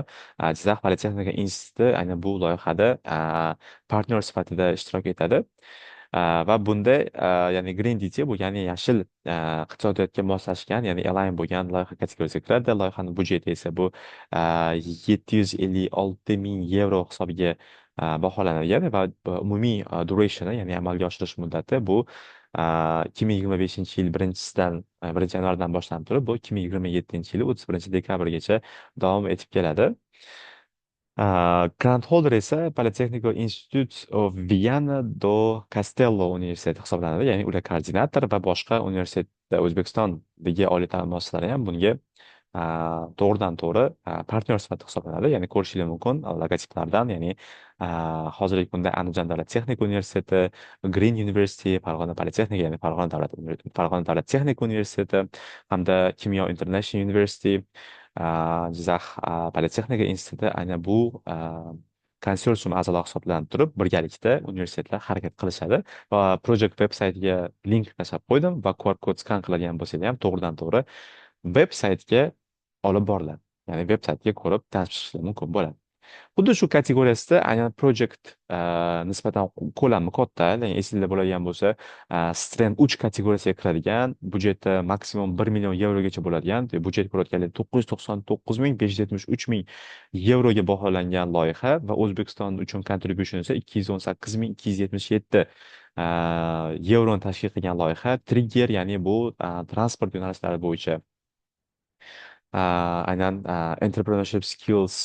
Jizzax politexnika instituti aynan bu loyihada partner sifatida ishtirok etadi. Va bunda ya'ni Green DT bu, ya'ni yashil iqtisodiyotga moslashgan, ya'ni align bo'lgan loyiha kategoriyasiga kiradi. Loyihaning budjeti esa bu 756 ming yevro hisobiga baholangan va umumiy durationi, ya'ni amalga oshirish muddati bu 2025 yil 1 yanvardan boshlanib turib, bu 2027 yili 31 dekabrgacha davom etib keladi. Grant holder esa Polytechnical Institute of Viana do Castelo universiteti hisoblanadi, ya'ni ular koordinator va boshqa universitetda O'zbekistondagi oliy ta'lim muassasalari ham bunga to'g'ridan to'g'ri partnyor sifatida hisoblanadi. Ya'ni ko'rishingiz mumkin logotiplardan, ya'ni hozirgi kunda Andijon davlat texnika universiteti, Green University, Farg'ona politexnika, ya'ni Farg'ona davlat texnika universiteti hamda Kimyo International University, Jizzax politexnika instituti aynan bu konsorsium a'zolari hisoblanib turib birgalikda universitetlar harakat qilishadi. Va projekt veb-saytiga link tashlab qo'ydim va QR kod skan qiladigan bo'lsangiz ham to'g'ridan to'g'ri veb-saytga olib boriladi. Ya'ni veb-saytga ko'rib tanishib chiqishingiz mumkin bo'ladi. Xuddi shu kategoriyasida aynan project nisbatan ko'lami katta, ya'ni esingizda bo'ladigan bo'lsa, Strand 3 kategoriyasiga kiradigan, budjeti maksimum 1 million yevrogacha bo'ladigan, budjet ko'rayotganlar 999 ming yevroga baholangan loyiha va O'zbekiston uchun contribution esa 218 277 yevroni tashkil qilgan loyiha. Trigger, ya'ni bu transport yo'nalishlari bo'yicha aynan entrepreneurship skills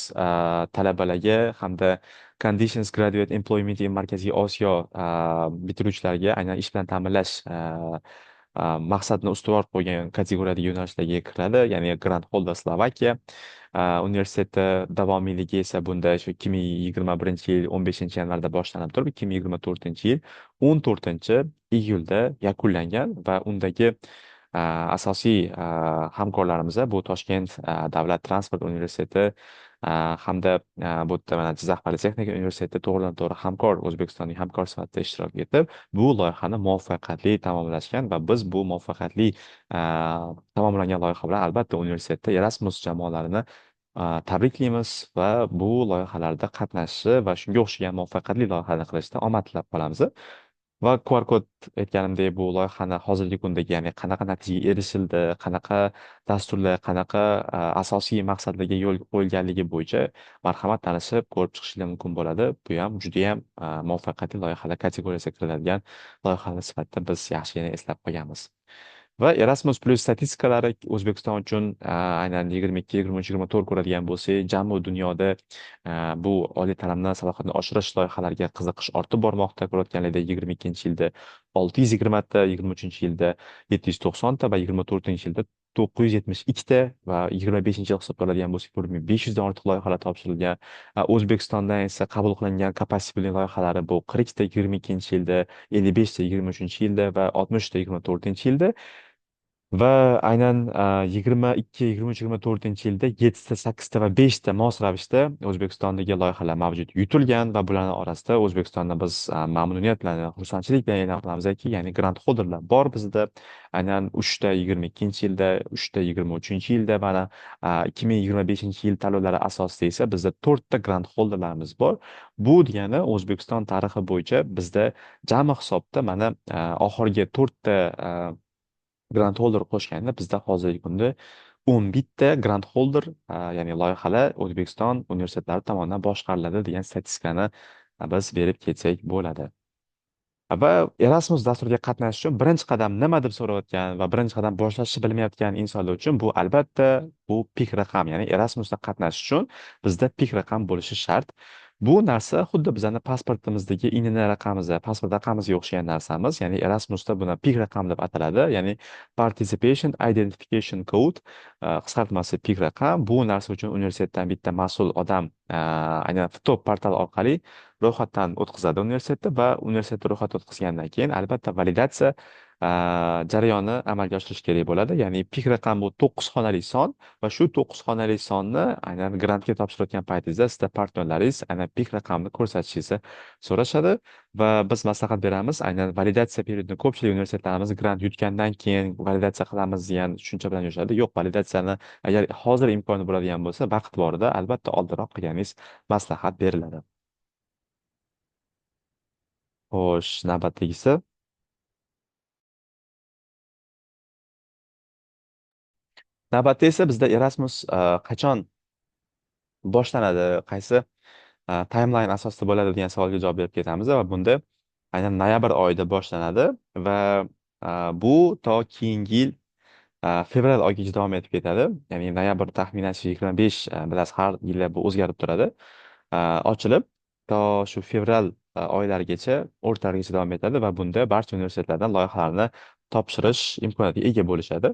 talabalarga hamda conditions graduate employment in Markaziy Osiyo bitiruvchilariga aynan ish bilan ta'minlash maqsadni ustuvor qo'ygan kategoriyadagi yo'nalishlarga kiradi, ya'ni Grant Holder Slovakiya universiteti davomiyligi esa bunda shu 2021 yil 15 yanvarda boshlanib turib 2024 yil 14 iyulda yakunlangan va undagi asosiy hamkorlarimiz bu Toshkent davlat transport universiteti hamda bu yerda mana Jizzax politexnika universiteti to'g'ridan to'g'ri hamkor, O'zbekistonning hamkor sifatida ishtirok etib bu loyihani muvaffaqiyatli tamomlashgan va biz bu muvaffaqiyatli tamomlangan loyiha bilan albatta universitetda Erasmus jamoalarini tabriklaymiz va bu loyihalarda qatnashishi va shunga o'xshagan muvaffaqiyatli loyihalarni qilishda omad tilab qolamiz. Va QR kod aytganimdek bu loyihani hozirgi kundagi, ya'ni qanaqa natijaga erishildi, qanaqa dasturlar, qanaqa asosiy maqsadlarga yo'l qo'yilganligi bo'yicha marhamat tanishib ko'rib chiqishingiz mumkin bo'ladi. Bu ham judayam muvaffaqiyatli loyihalar kategoriyasiga kiriladigan loyihalar sifatida biz yaxshigina eslab qolganmiz. Va Erasmus Plus statistikalari O'zbekiston uchun aynan 22, 23, 24 ko'radigan bo'lsak, jami dunyoda bu oliy ta'limni salohiyatini oshirish loyihalariga qiziqish ortib bormoqda. Ko'rayotganlaridek 22-yilda 620 ta, 23-yilda 790 ta va 24-yilda 972 ta va 25-yil hisoblanadigan bo'lsa 4500 dan ortiq loyihalar topshirilgan. O'zbekistondan esa qabul qilingan capacity building loyihalari bu 40 ta 22-yilda, 55 ta 23-yilda va 60 ta 24-yilda. Va aynan 22, 23, 24 yilda 7 ta, 8 ta va 5 ta mos ravishda O'zbekistondagi loyihalar mavjud yutilgan va bularning orasida O'zbekistonda biz mamnuniyat bilan, xursandchilik bilan e'lon qilamizki, ya'ni grant holderlar bor bizda. Aynan 3 ta 22-yilda, 3 ta 23-yilda, mana 2025-yil tanlovlari asosida esa bizda 4 ta grant holderlarimiz bor. Bu degani O'zbekiston tarixi bo'yicha bizda jami hisobda mana oxirgi 4 ta grant holder qo'shganda bizda hozirgi kunda 11 ta grant holder, ya'ni loyihalar O'zbekiston universitetlari tomonidan boshqariladi degan statistikani biz berib ketsak bo'ladi. Va Erasmus dasturiga qatnashish uchun birinchi qadam nima deb so'rayotgan va birinchi qadam boshlashni bilmayotgan insonlar uchun bu albatta bu pik raqam, ya'ni Erasmusda qatnashish uchun bizda pik raqam bo'lishi shart. Bu narsa xuddi bizani pasportimizdagi INN raqamimizda, pasport raqamimizga o'xshagan narsamiz, ya'ni Erasmusda buni pik raqam deb ataladi, ya'ni Participation Identification Code, qisqartmasi pik raqam. Bu narsa uchun universitetdan bitta mas'ul odam aynan FTOP portal orqali ro'yxatdan o'tkazadi universitetda va universitetda ro'yxatdan o'tkazgandan keyin albatta validatsiya jarayoni amalga oshirish kerak bo'ladi. Ya'ni pik raqam bu 9 xonali son va shu 9 xonali sonni aynan grantga topshirayotgan paytingizda sizda partnyorlaringiz aynan pik raqamni ko'rsatishingizni so'rashadi va biz maslahat beramiz. Aynan validatsiya periodini ko'pchilik universitetlarimiz grant yutgandan keyin validatsiya qilamiz degan tushuncha bilan yurishadi. Yo'q, validatsiyani agar hozir imkoni bo'ladigan bo'lsa, vaqt borida albatta oldinroq qilganingiz maslahat beriladi. Xo'sh, navbatdagisi. Navbatda esa bizda Erasmus qachon boshlanadi, qaysi timeline asosida bo'ladi degan savolga javob berib ketamiz va bunda aynan noyabr oyida boshlanadi va bu to keyingi yil fevral oyigacha davom etib ketadi. Ya'ni noyabr taxminan 25, bilasiz har yili bu o'zgarib turadi. Ochilib to shu fevral oylarigacha, o'rtalarigacha davom etadi va bunda barcha universitetlardan loyihalarni topshirish imkoniyatiga ega bo'lishadi.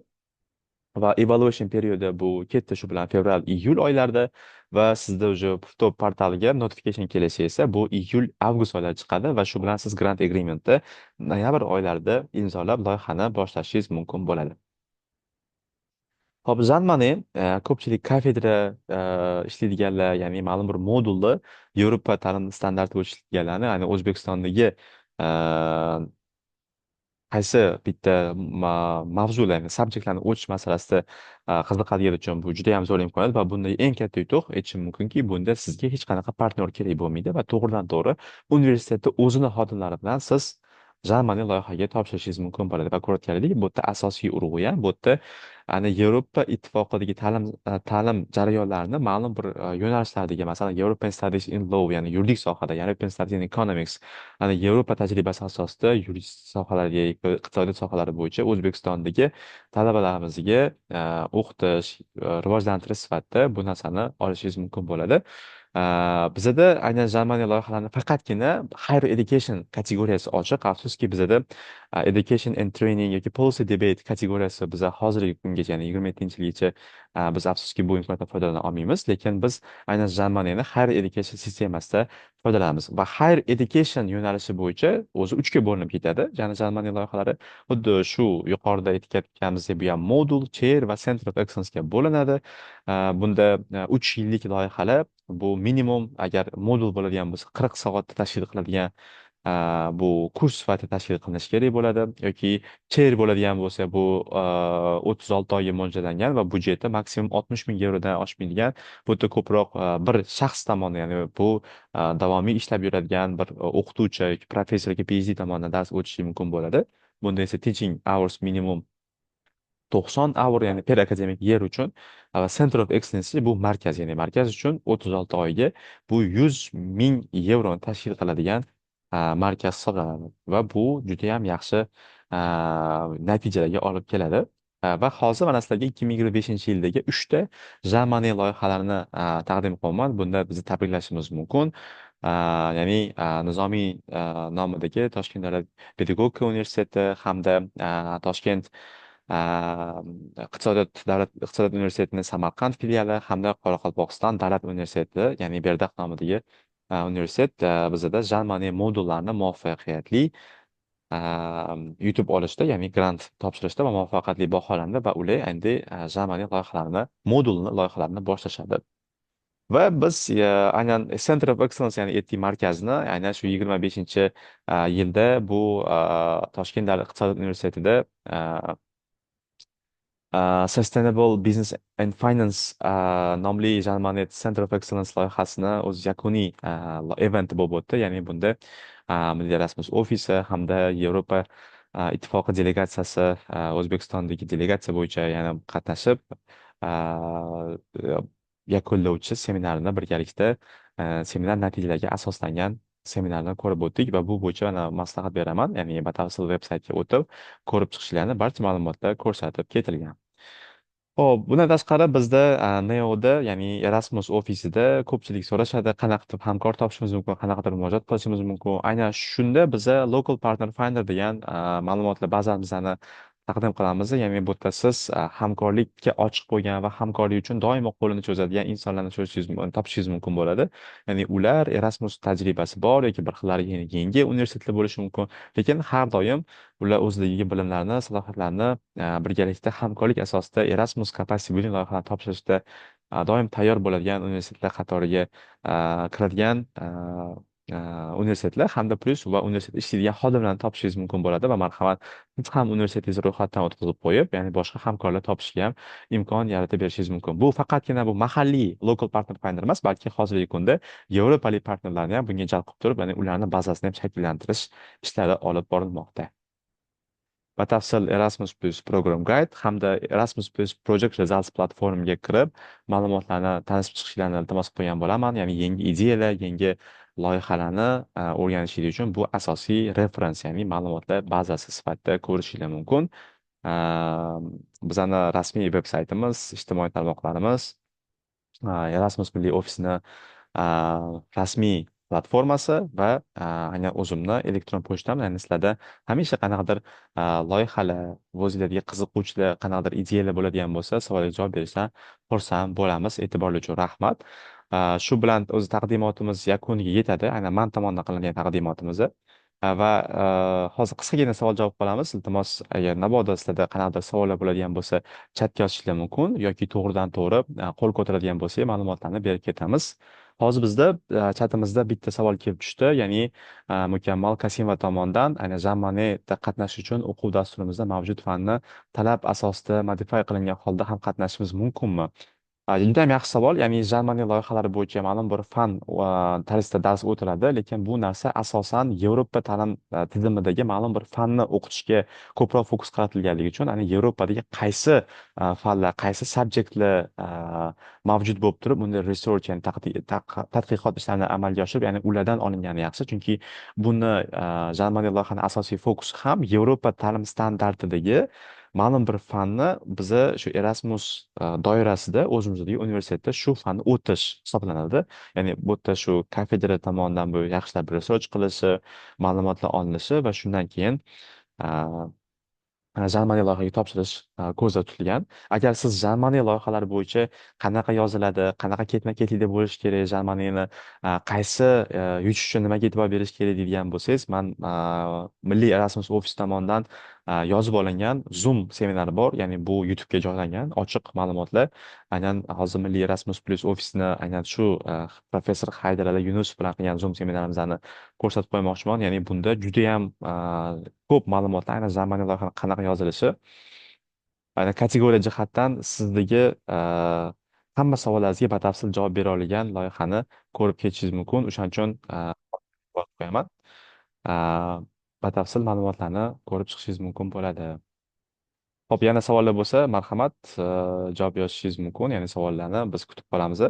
va evaluation periodi bu ketdi shu bilan fevral iyul oylarida, va sizda уже top portaliga notification kelishi esa bu iyul avgust oylarida chiqadi, va shu bilan siz grant agreementni noyabr oylarida imzolab loyihani boshlashingiz mumkin bo'ladi. Hop, Janmani ko'pchilik kafedra ishlaydiganlar, ya'ni ma'lum bir modulni Yevropa ta'lim standarti bo'yicha ishlaydiganlarni, ya'ni O'zbekistondagi qaysi bitta mavzularni, subjektlarni o'tish masalasida qiziqadigan uchun bu juda yam zo'r imkoniyat, va bunda eng katta yutuq aytishim mumkinki, bunda sizga hech qanaqa partnyor kerak bo'lmaydi, va to'g'ridan to'g'ri universitetni o'zini xodimlari bilan siz Germany loyihaga topshirishingiz mumkin bo'ladi. Va ko'rayotganidek, bu yerda asosiy urg'u ham bu yerda ana Yevropa ittifoqidagi ta'lim jarayonlarini ma'lum bir yo'nalishlardagi, masalan, European Studies in Law, ya'ni yuridik sohada, European Studies in Economics, ana Yevropa tajribasi asosida yuridik sohalarga, iqtisodiyot sohalari bo'yicha O'zbekistondagi talabalarimizga o'qitish, rivojlantirish sifatida bu narsani olishingiz mumkin bo'ladi. Bizada aynan Germaniya loyihalarini faqatgina higher education kategoriyasi ochiq. Afsuski bizada education and training yoki policy debate kategoriyasi biza hozirgi kungacha, ya'ni 27 yilgacha biz afsuski bu imkoniyatdan foydalana olmaymiz. Lekin biz aynan Germaniyani higher education sistemasida foydalanamiz, va higher education yo'nalishi bo'yicha o'zi uchga bo'linib ketadi. Ya'ni Germaniya loyihalari xuddi shu yuqorida aytganimizdek bu ham modul, chair va center of excellence ga bo'linadi. Bunda 3 yillik loyihalar, bu minimum agar modul bo'ladigan bo'lsa 40 soatda tashkil qiladigan bu kurs sifatida tashkil qilinishi kerak bo'ladi, yoki chair bo'ladigan bo'lsa bu 36 oyga mo'ljallangan va budjeti maksimum 60 ming yevrodan oshmaydigan, bu yerda ko'proq bir shaxs tomonidan, ya'ni bu davomiy ishlab yuradigan bir o'qituvchi yoki professor yoki PhD tomonidan dars o'tishi mumkin bo'ladi. Bunda esa teaching hours minimum 90 hour, ya'ni per akademik yer uchun, va Center of Excellence bu markaz, ya'ni markaz uchun 36 oyga bu 100 ming yevroni tashkil qiladigan markaz hisoblanadi, va bu juda ham yaxshi natijalarga olib keladi. Va hozir mana sizlarga 2025-yildagi 3 ta Germany loyihalarini taqdim qilaman. Bunda bizni tabriklashimiz mumkin. Ya'ni Nizomiy nomidagi Toshkent davlat pedagogika universiteti hamda Toshkent iqtisodiyot universitetining Samarqand filiali hamda Qoraqalpog'iston davlat universiteti, ya'ni Berdaq nomidagi universitet bizada Germany modullarini muvaffaqiyatli yutib olishda, ya'ni grant topshirishda va muvaffaqiyatli baholandi, va ular endi Germany loyihalarini boshlashadi. Va biz aynan Center of Excellence, ya'ni ET markazini aynan shu 25-yilda bu Toshkent davlat iqtisodiyot universitetida Sustainable Business and Finance nomli Germany Center of Excellence loyihasini o'z yakuniy eventi bo'lib o'tdi. Ya'ni bunda Milliy Erasmus ofisi hamda Yevropa ittifoqi delegatsiyasi O'zbekistondagi delegatsiya bo'yicha yana qatnashib, yakunlovchi seminarni birgalikda seminar natijalariga asoslangan seminarni ko'rib o'tdik, va bu bo'yicha mana maslahat beraman, ya'ni batafsil veb-saytga o'tib ko'rib chiqishlarini barcha ma'lumotlar ko'rsatib ketilgan. Ho'p, bundan tashqari bizda Neoda, ya'ni Erasmus ofisida ko'pchilik so'rashadi, qanaqa qilib hamkor topishimiz mumkin, qanaqa qilib murojaat qilishimiz mumkin. Aynan shunda biza Local Partner Finder degan ma'lumotlar bazamizni taqdim qilamiz. Ya'ni bu yerda siz hamkorlikka ochiq bo'lgan va hamkorlik uchun doimo qo'lini cho'zadigan insonlarni topishingiz mumkin bo'ladi. Ya'ni ular Erasmus tajribasi bor yoki bir xillari yangi universitetlar bo'lishi mumkin, lekin har doim ular o'zlariga bilimlarni, salohiyatlarni birgalikda hamkorlik asosida Erasmus Capacity Building loyihalarini topshirishda doim tayyor bo'ladigan universitetlar qatoriga kiradigan universitetlar hamda plus va universitetda ishlaydigan xodimlarni topishingiz mumkin bo'ladi, va marhamat, siz ham universitetingizni ro'yxatdan o'tkazib qo'yib, ya'ni boshqa hamkorlar topishga ham imkon yaratib berishingiz mumkin. Bu faqatgina bu mahalliy local partner finder emas, balki hozirgi kunda yevropalik partnerlarni ham bunga jalb qilib turib, ya'ni ularni bazasini ham shakllantirish ishlari olib borilmoqda. Batafsil Erasmus Plus Program Guide hamda Erasmus Plus Project Results platformiga kirib, ma'lumotlarni tanishib chiqishlarini iltimos qilgan bo'laman. Ya'ni yangi ideyalar, yangi loyihalarni o'rganishingiz uchun bu asosiy referens, ya'ni ma'lumotlar bazasi sifatida ko'rishingiz mumkin. Bizani rasmiy veb-saytimiz, ijtimoiy tarmoqlarimiz, Erasmus milliy ofisini rasmiy platformasi va aynan o'zimni elektron pochtam, ya'ni sizlarda hamisha qanaqadir loyihalar, o'zingizga qiziquvchi qanaqadir ideyalar bo'ladigan bo'lsa, savolga javob berishdan xursand bo'lamiz. E'tiborli uchun rahmat. Shu bilan o'z taqdimotimiz yakuniga yetadi. Aynan man tomonidan qilingan taqdimotimiz. Va hozir qisqagina savol-javob qilamiz. Iltimos, agar mabodo sizlarda qanaqadir savollar bo'ladigan bo'lsa, chatga yozishlar mumkin yoki to'g'ridan-to'g'ri qo'l ko'taradigan bo'lsak, ma'lumotlarni berib ketamiz. Hozir bizda chatimizda bitta savol kelib tushdi, ya'ni Mukammal Kasimova tomonidan aynan Jammoneda qatnashish uchun o'quv dasturimizda mavjud fanni talab asosida modify qilingan holda ham qatnashishimiz mumkinmi? Juda ham yaxshi savol. Ya'ni Germaniya loyihalari bo'yicha ma'lum bir fan tarzida dars o'tiladi, lekin bu narsa asosan Yevropa ta'lim tizimidagi ma'lum bir fanni o'qitishga ko'proq fokus qaratilganligi uchun, ya'ni Yevropadagi qaysi fanlar, qaysi subjektlar mavjud bo'lib turib, unda research, ya'ni tadqiqot ishlarini amalga oshirib, ya'ni ulardan olingani yaxshi, chunki buni Germaniya loyihani asosiy fokusi ham Yevropa ta'lim standartidagi ma'lum bir fanni biza shu Erasmus doirasida o'zimizdagi universitetda shu fanni o'tish hisoblanadi. Ya'ni bu yerda shu kafedra tomonidan bu yaxshilab research qilishi, ma'lumotlar olinishi va shundan keyin Germaniya loyihaga topshirish ko'zda tutilgan. Agar siz Germaniya loyihalari bo'yicha qanaqa yoziladi, qanaqa ketma-ketlikda bo'lishi kerak, Germaniyani qaysi yutish uchun nimaga e'tibor berish kerak deydigan bo'lsangiz, man Milliy Erasmus ofis tomonidan yozib olingan Zoom seminari bor. Ya'ni bu YouTube'ga joylangan ochiq ma'lumotlar. Aynan hozir Milliy Erasmus Plus ofisini aynan shu professor Haydarali Yunusov bilan qilgan Zoom seminarimizni ko'rsatib qo'ymoqchiman. Ya'ni bunda judayam ko'p ma'lumotlar, aynan Germaniya loyihasi qanaqa yozilishi, aynan kategoriya jihatdan sizdagi hamma savollaringizga batafsil javob bera oladigan loyihani ko'rib ketishingiz mumkin. O'shaning uchun e'tibor qo'yaman. Uh, Batafsil ma'lumotlarni ko'rib chiqishingiz mumkin bo'ladi. Ho'p, yana savollar bo'lsa, marhamat, javob yozishingiz mumkin. Ya'ni savollarni biz kutib qolamiz.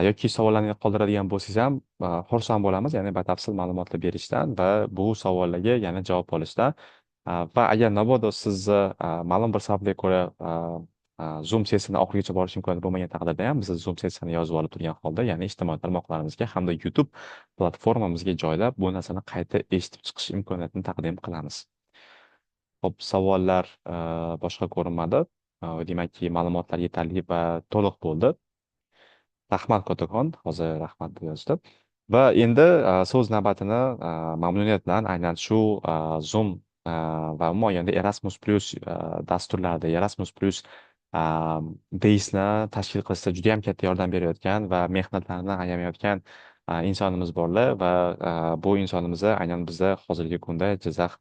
Yoki savollarni qoldiradigan bo'lsangiz ham xursand bo'lamiz, ya'ni batafsil ma'lumotlar berishdan va bu savollarga yana javob olishdan. Va agar mabodo sizni ma'lum bir sababga ko'ra Zoom sessiyani oxirigacha borish imkoniyati bo'lmagan taqdirda ham biz Zoom sessiyani yozib olib turgan holda, ya'ni ijtimoiy tarmoqlarimizga hamda YouTube platformamizga joylab bu narsani qayta eshitib chiqish imkoniyatini taqdim qilamiz. Ho'p, savollar boshqa ko'rinmadi. Demakki, ma'lumotlar yetarli va to'liq bo'ldi. Rahmat Kattakon, hozir rahmat deb yozdi. Va endi so'z navbatini mamnuniyat bilan aynan shu Zoom va umuman olganda Erasmus Plus dasturlarida Erasmus Plus deysni tashkil qilishda juda ham katta yordam berayotgan va mehnatlarini ayamayotgan insonimiz borlar va bu insonimizni aynan bizda hozirgi kunda Jizzax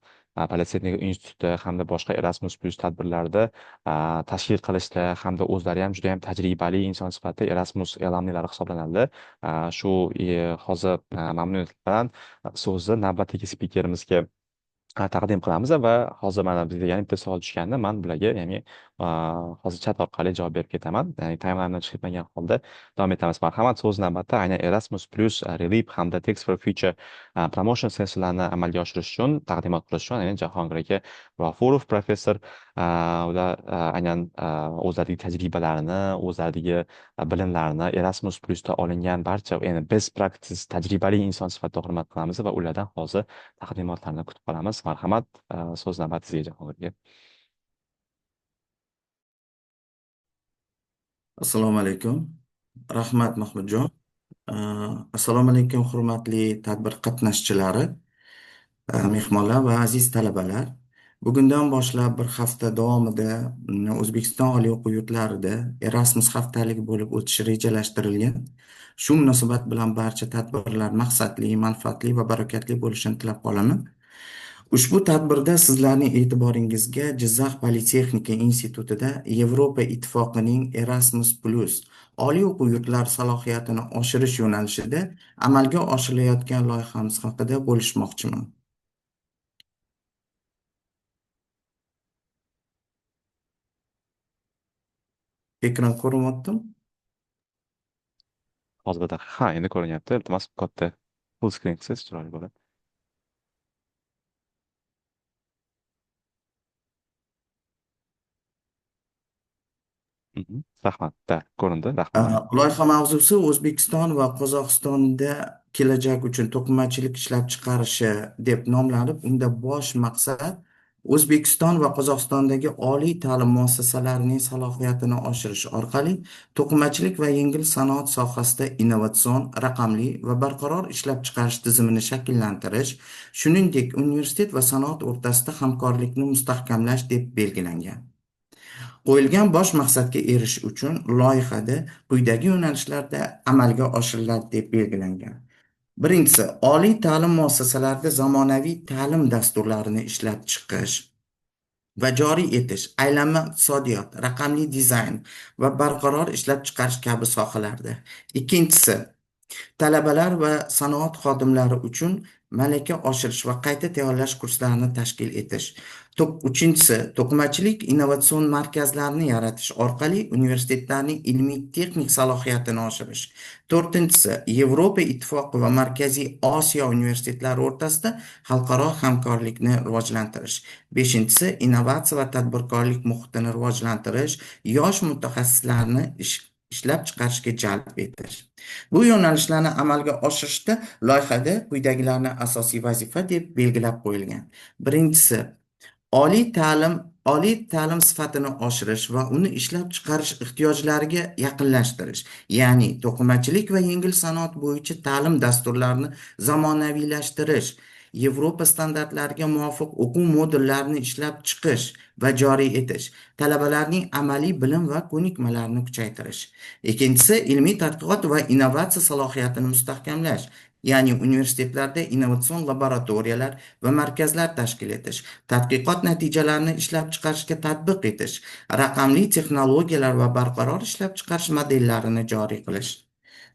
Politexnika instituti hamda boshqa Erasmus Plus tadbirlarida tashkil qilishda hamda o'zlari ham juda ham tajribali inson sifatida Erasmus alumnilari hisoblanadi. Shu hozir mamnuniyat bilan so'zni navbatdagi spikerimizga taqdim qilamiz va hozir mana bizga yana bitta savol tushganda man bularga, ya'ni hozir chat orqali javob berib ketaman. Ya'ni timeline chiqib ketmagan holda davom etamiz. Marhamat, so'z navbatda aynan Erasmus Plus Relief hamda Text for Future promotion sessiyalarini amalga oshirish uchun taqdimot qilish uchun aynan Jahongir aka G'ofurov professor ular aynan o'zlaridagi tajribalarini, o'zlaridagi bilimlarini Erasmus Plusda olingan barcha, ya'ni best practice tajribali inson sifatida hurmat qilamiz va ulardan hozir taqdimotlarni kutib qolamiz. Marhamat, so'z navbati sizga, Jahongir aka. Assalomu alaykum. Rahmat Mahmudjon. Assalomu alaykum hurmatli tadbir qatnashchilari, mehmonlar va aziz talabalar. Bugundan boshlab bir hafta davomida O'zbekiston oliy o'quv yurtlarida Erasmus haftaligi bo'lib o'tishi rejalashtirilgan. Shu munosabat bilan barcha tadbirlar maqsadli, manfaatli va barakatli bo'lishini tilab qolaman. Ushbu tadbirda sizlarning e'tiboringizga Jizzax Politexnika institutida Yevropa Ittifoqining Erasmus Plus oliy o'quv yurtlari salohiyatini oshirish yo'nalishida amalga oshirilayotgan loyihamiz haqida bo'lishmoqchiman. Ekran ko'ryaptimi? Hozir endi ko'rinyapti. Iltimos katta full screen qilsangiz chiroyli bo'ladi. Rahmat. Da, ko'rindi. Rahmat. Loyiha mavzusi O'zbekiston va Qozog'istonda kelajak uchun to'qimachilik ishlab chiqarishi deb nomlanib, unda bosh maqsad O'zbekiston va Qozog'istondagi oliy ta'lim muassasalarining salohiyatini oshirish orqali to'qimachilik va yengil sanoat sohasida innovatsion, raqamli va barqaror ishlab chiqarish tizimini shakllantirish, shuningdek, universitet va sanoat o'rtasida hamkorlikni mustahkamlash deb belgilangan. Qo'yilgan bosh maqsadga erishish uchun loyihada quyidagi yo'nalishlarda amalga oshiriladi deb belgilangan. Birinchisi, oliy ta'lim muassasalarida zamonaviy ta'lim dasturlarini ishlab chiqish va joriy etish, aylanma iqtisodiyot, raqamli dizayn va barqaror ishlab chiqarish kabi sohalarda. Ikkinchisi, talabalar va sanoat xodimlari uchun malaka oshirish va qayta tayyorlash kurslarini tashkil etish. Uchinchisi, to'qimachilik innovatsion markazlarini yaratish orqali universitetlarning ilmiy-texnik salohiyatini oshirish. To'rtinchisi, Yevropa Ittifoqi va Markaziy Osiyo universitetlari o'rtasida xalqaro hamkorlikni rivojlantirish. Beshinchisi, innovatsiya va tadbirkorlik muhitini rivojlantirish, yosh mutaxassislarni ishlab chiqarishga jalb etish. Bu yo'nalishlarni amalga oshirishda loyihada quyidagilarni asosiy vazifa deb belgilab qo'yilgan. Birinchisi, oliy ta'lim sifatini oshirish va uni ishlab chiqarish ehtiyojlariga yaqinlashtirish, ya'ni to'qimachilik va yengil sanoat bo'yicha ta'lim dasturlarini zamonaviylashtirish, Yevropa standartlariga muvofiq o'quv modullarini ishlab chiqish va joriy etish, talabalarning amaliy bilim va ko'nikmalarini kuchaytirish. Ikkinchisi, ilmiy tadqiqot va innovatsiya salohiyatini mustahkamlash, ya'ni universitetlarda innovatsion laboratoriyalar va markazlar tashkil etish, tadqiqot natijalarini ishlab chiqarishga tatbiq etish, raqamli texnologiyalar va barqaror ishlab chiqarish modellarini joriy qilish.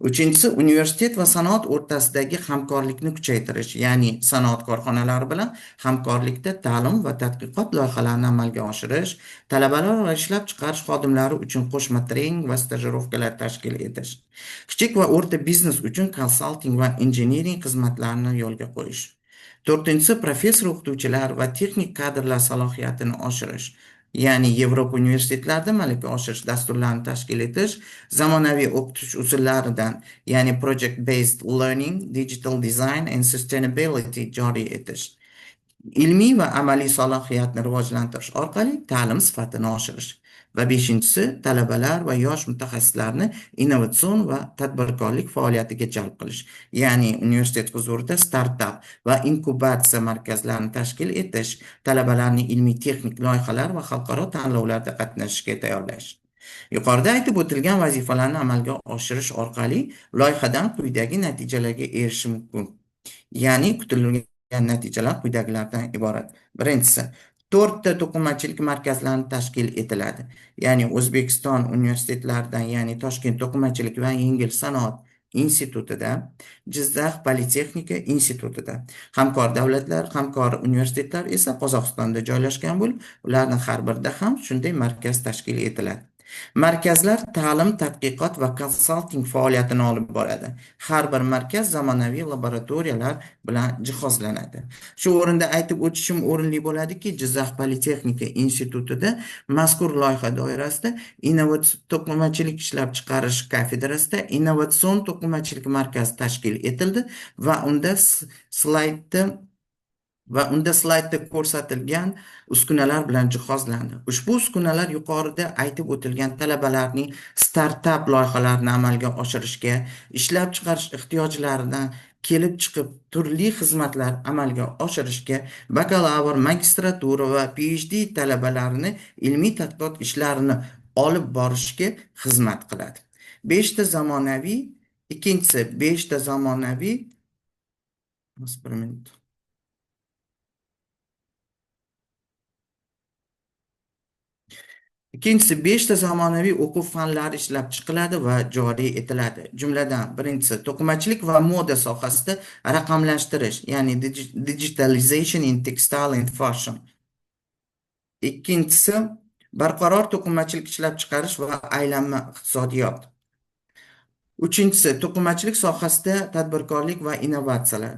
Uchinchisi, universitet va sanoat o'rtasidagi hamkorlikni kuchaytirish, ya'ni sanoat korxonalari bilan hamkorlikda ta'lim va tadqiqot loyihalarini amalga oshirish, talabalar va ishlab chiqarish xodimlari uchun qo'shma trening va stajirovkalar tashkil etish, kichik va o'rta biznes uchun konsalting va injiniring xizmatlarini yo'lga qo'yish. To'rtinchisi, professor o'qituvchilar va texnik kadrlar salohiyatini oshirish, ya'ni Yevropa universitetlarida malaka oshirish dasturlarini tashkil etish, zamonaviy o'qitish usullaridan, ya'ni project based learning, digital design and sustainability joriy etish, ilmiy va amaliy salohiyatni rivojlantirish orqali ta'lim sifatini oshirish. Va beshinchisi, talabalar va yosh mutaxassislarni innovatsion va tadbirkorlik faoliyatiga jalb qilish, ya'ni universitet huzurida startap va inkubatsiya markazlarini tashkil etish, talabalarni ilmiy-texnik loyihalar va xalqaro tanlovlarda qatnashishga tayyorlash. Yuqorida aytib o'tilgan vazifalarni amalga oshirish orqali loyihadan quyidagi natijalarga erishish mumkin. Ya'ni kutilgan natijalar quyidagilardan iborat. Birinchisi, 4 ta to'qimachilik markazlarini tashkil etiladi. Ya'ni O'zbekiston universitetlaridan, ya'ni Toshkent to'qimachilik va yengil sanoat institutida, Jizzax politexnika institutida. Hamkor davlatlar, hamkor universitetlar esa Qozog'istonda joylashgan bo'lib, ularning har birida ham shunday markaz tashkil etiladi. Markazlar ta'lim, tadqiqot va konsalting faoliyatini olib boradi. Har bir markaz zamonaviy laboratoriyalar bilan jihozlanadi. Shu o'rinda aytib o'tishim o'rinli bo'ladiki, Jizzax politexnika institutida mazkur loyiha doirasida to'qimachilik ishlab chiqarish kafedrasida innovatsion to'qimachilik markazi tashkil etildi va unda slaydda ko'rsatilgan uskunalar bilan jihozlandi. Ushbu uskunalar yuqorida aytib o'tilgan talabalarning startap loyihalarini amalga oshirishga, ishlab chiqarish ehtiyojlaridan kelib chiqib turli xizmatlar amalga oshirishga, bakalavr, magistratura va PhD talabalarini ilmiy tadqiqot ishlarini olib borishga xizmat qiladi. 5 ta zamonaviy, ikkinchisi 5 ta zamonaviy, bir minut. Ikkinchisi, 5 ta zamonaviy o'quv fanlari ishlab chiqiladi va joriy etiladi. Jumladan, birinchisi, to'qimachilik va moda sohasida raqamlashtirish, ya'ni digitalization in textile and fashion. Ikkinchisi, barqaror to'qimachilik ishlab chiqarish va aylanma iqtisodiyot. Uchinchisi, to'qimachilik sohasida tadbirkorlik va innovatsiyalar.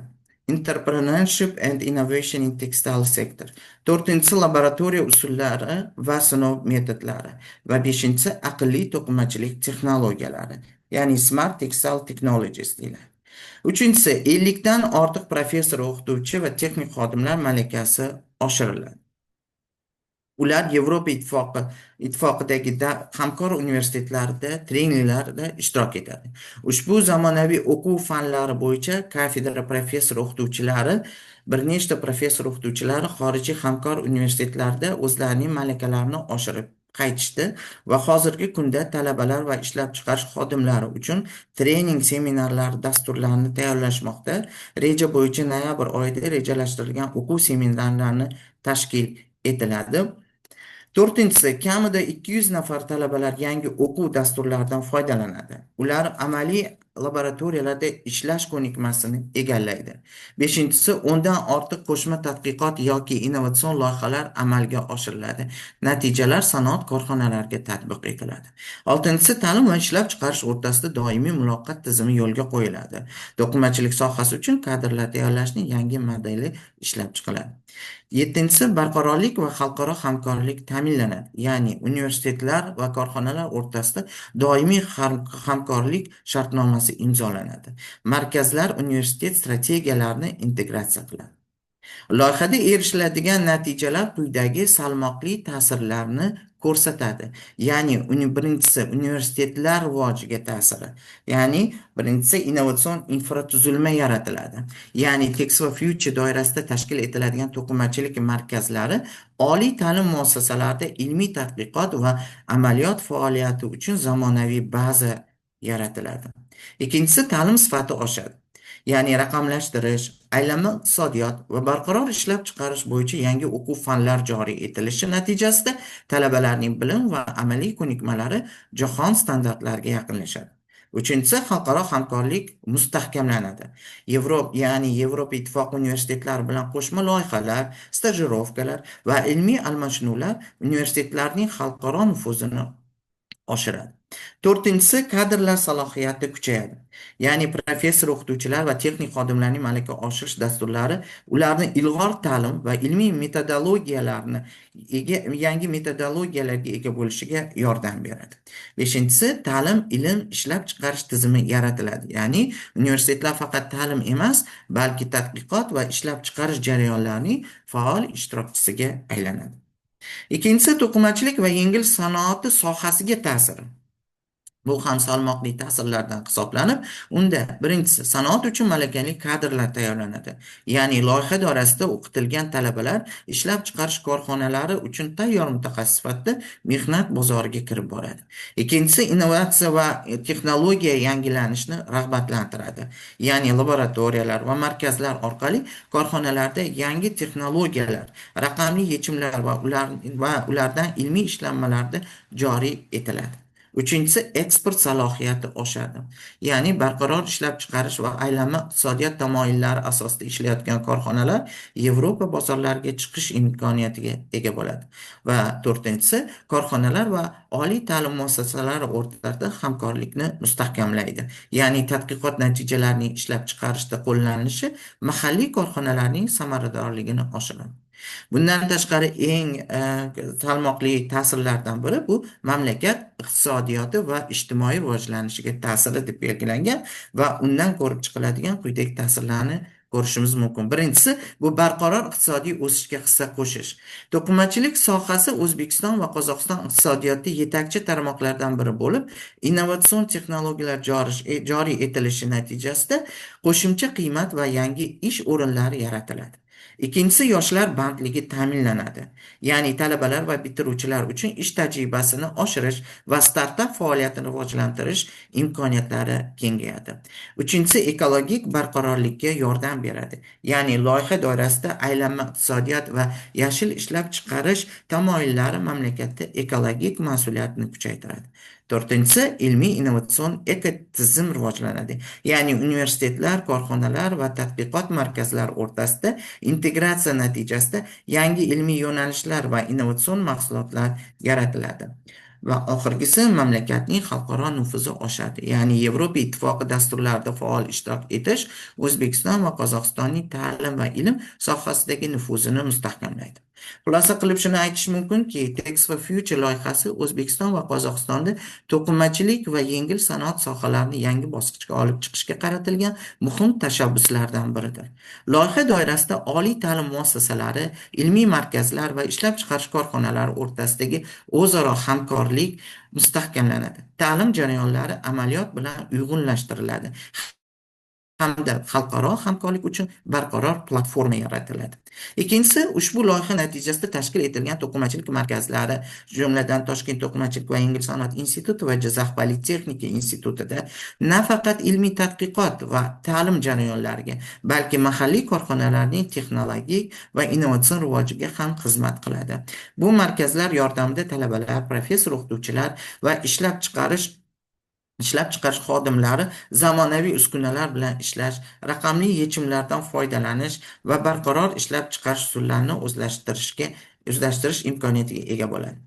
Entrepreneurship and Innovation in Textile Sector. To'rtinchisi laboratoriya usullari va sinov metodlari. Va beshinchisi aqlli to'qimachilik texnologiyalari. Ya'ni Smart Textile Technologies deyiladi. Uchinchisi 50 dan ortiq professor, o'qituvchi va texnik xodimlar malakasi oshiriladi. Ular Yevropa ittifoqidagi hamkor universitetlarda treninglarda ishtirok etadi. Ushbu zamonaviy o'quv fanlari bo'yicha kafedra professor o'qituvchilari, bir nechta professor o'qituvchilari xorijiy hamkor universitetlarda o'zlarining malakalarini oshirib qaytishdi va hozirgi kunda talabalar va ishlab chiqarish xodimlari uchun trening seminarlar dasturlarini tayyorlashmoqda. Reja bo'yicha noyabr oyida rejalashtirilgan o'quv seminarlarini tashkil etiladi. To'rtinchisi, kamida 200 nafar talabalar yangi o'quv dasturlaridan foydalanadi. Ular amaliy laboratoriyalarda ishlash ko'nikmasini egallaydi. Beshinchisi, 10 dan ortiq qo'shma tadqiqot yoki innovatsion loyihalar amalga oshiriladi. Natijalar sanoat korxonalariga tatbiq etiladi. Oltinchisi, ta'lim va ishlab chiqarish o'rtasida doimiy muloqot tizimi yo'lga qo'yiladi. To'qimachilik sohasi uchun kadrlar tayyorlashning yangi modeli ishlab chiqiladi. Yettinchisi, barqarorlik va xalqaro hamkorlik ta'minlanadi. Ya'ni universitetlar va korxonalar o'rtasida doimiy hamkorlik shartnomasi imzolanadi. Markazlar universitet strategiyalarini integratsiya qiladi. Loyihada erishiladigan natijalar quyidagi salmoqli ta'sirlarni ko'rsatadi. Ya'ni birinchisi universitetlar rivojiga ta'siri. Ya'ni birinchisi innovatsion infratuzilma yaratiladi. Ya'ni Tex for Future doirasida tashkil etiladigan to'qimachilik markazlari oliy ta'lim muassasalarida ilmiy tadqiqot va amaliyot faoliyati uchun zamonaviy baza yaratiladi. Ikkinchisi, ta'lim sifati oshadi. Ya'ni raqamlashtirish, aylanma iqtisodiyot va barqaror ishlab chiqarish bo'yicha yangi o'quv fanlar joriy etilishi natijasida talabalarning bilim va amaliy ko'nikmalari jahon standartlariga yaqinlashadi. Uchinchisi, xalqaro hamkorlik mustahkamlanadi. Yevropa Ittifoqi universitetlari bilan qo'shma loyihalar, stajirovkalar va ilmiy almashinuvlar universitetlarning xalqaro nufuzini oshiradi. To'rtinchisi, kadrlar salohiyati kuchayadi. Ya'ni professor, o'qituvchilar va texnik xodimlarning malaka oshirish dasturlari ularni ilg'or ta'lim va ilmiy yangi metodologiyalarga ega bo'lishiga yordam beradi. Beshinchisi, ta'lim, ilm, ishlab chiqarish tizimi yaratiladi. Ya'ni universitetlar faqat ta'lim emas, balki tadqiqot va ishlab chiqarish jarayonlarining faol ishtirokchisiga aylanadi. Ikkinchisi, to'qimachilik va yengil sanoati sohasiga ta'siri. Bu ham salmoqli ta'sirlardan hisoblanib, unda birinchisi, sanoat uchun malakali kadrlar tayyorlanadi. Ya'ni loyiha doirasida o'qitilgan talabalar ishlab chiqarish korxonalari uchun tayyor mutaxassis sifatida mehnat bozoriga kirib boradi. Ikkinchisi, innovatsiya va texnologiya yangilanishni rag'batlantiradi. Ya'ni laboratoriyalar va markazlar orqali korxonalarda yangi texnologiyalar, raqamli yechimlar va ulardan ilmiy ishlanmalarda joriy etiladi. Uchinchisi, eksport salohiyati oshadi. Ya'ni barqaror ishlab chiqarish va aylanma iqtisodiyot tamoyillari asosida ishlayotgan korxonalar Yevropa bozorlariga chiqish imkoniyatiga ega bo'ladi. Va to'rtinchisi, korxonalar va oliy ta'lim muassasalari o'rtasida hamkorlikni mustahkamlaydi. Ya'ni tadqiqot natijalarining ishlab chiqarishda qo'llanilishi mahalliy korxonalarning samaradorligini oshiradi. Bundan tashqari eng salmoqli ta'sirlardan biri bu mamlakat iqtisodiyoti va ijtimoiy rivojlanishiga ta'siri deb belgilangan va undan ko'rib chiqiladigan quyidagi ta'sirlarni ko'rishimiz mumkin. Birinchisi, bu barqaror iqtisodiy o'sishga hissa qo'shish. To'qimachilik sohasi O'zbekiston va Qozog'iston iqtisodiyotida yetakchi tarmoqlardan biri bo'lib, innovatsion texnologiyalar joriy etilishi natijasida qo'shimcha qiymat va yangi ish o'rinlari yaratiladi. Ikkinchisi, yoshlar bandligi ta'minlanadi. Ya'ni talabalar va bitiruvchilar uchun ish tajribasini oshirish va startap faoliyatini rivojlantirish imkoniyatlari kengayadi. Uchinchisi, ekologik barqarorlikka yordam beradi. Ya'ni loyiha doirasida aylanma iqtisodiyot va yashil ishlab chiqarish tamoyillari mamlakatda ekologik mas'uliyatni kuchaytiradi. To'rtinchisi, ilmiy innovatsion ekotizim rivojlanadi. Ya'ni universitetlar, korxonalar va tadqiqot markazlari o'rtasida integratsiya natijasida yangi ilmiy yo'nalishlar va innovatsion mahsulotlar yaratiladi. va oxirgisi mamlakatning xalqaro nufuzi oshadi. Ya'ni Yevropa Ittifoqi dasturlarida faol ishtirok etish O'zbekiston va Qozog'istonning ta'lim va ilm sohasidagi nufuzini mustahkamlaydi. Xulosa qilib shuni aytish mumkinki, Text for Future loyihasi O'zbekiston va Qozog'istonda to'qimachilik va yengil sanoat sohalarini yangi bosqichga olib chiqishga qaratilgan muhim tashabbuslardan biridir. Loyiha doirasida oliy ta'lim muassasalari, ilmiy markazlar va ishlab chiqarish korxonalari o'rtasidagi o'zaro hamkorlik mustahkamlanadi. Ta'lim jarayonlari amaliyot bilan uyg'unlashtiriladi hamda xalqaro hamkorlik uchun barqaror platforma yaratiladi. Ikkinchisi, ushbu loyiha natijasida tashkil etilgan to'qimachilik markazlari, jumladan Toshkent to'qimachilik va yengil sanoat instituti va Jizzax politexnika institutida nafaqat ilmiy tadqiqot va ta'lim jarayonlariga, balki mahalliy korxonalarning texnologik va innovatsion rivojiga ham xizmat qiladi. Bu markazlar yordamida talabalar, professor o'qituvchilar va ishlab chiqarish xodimlari zamonaviy uskunalar bilan ishlash, raqamli yechimlardan foydalanish va barqaror ishlab chiqarish usullarini o'zlashtirish imkoniyatiga ega bo'ladi.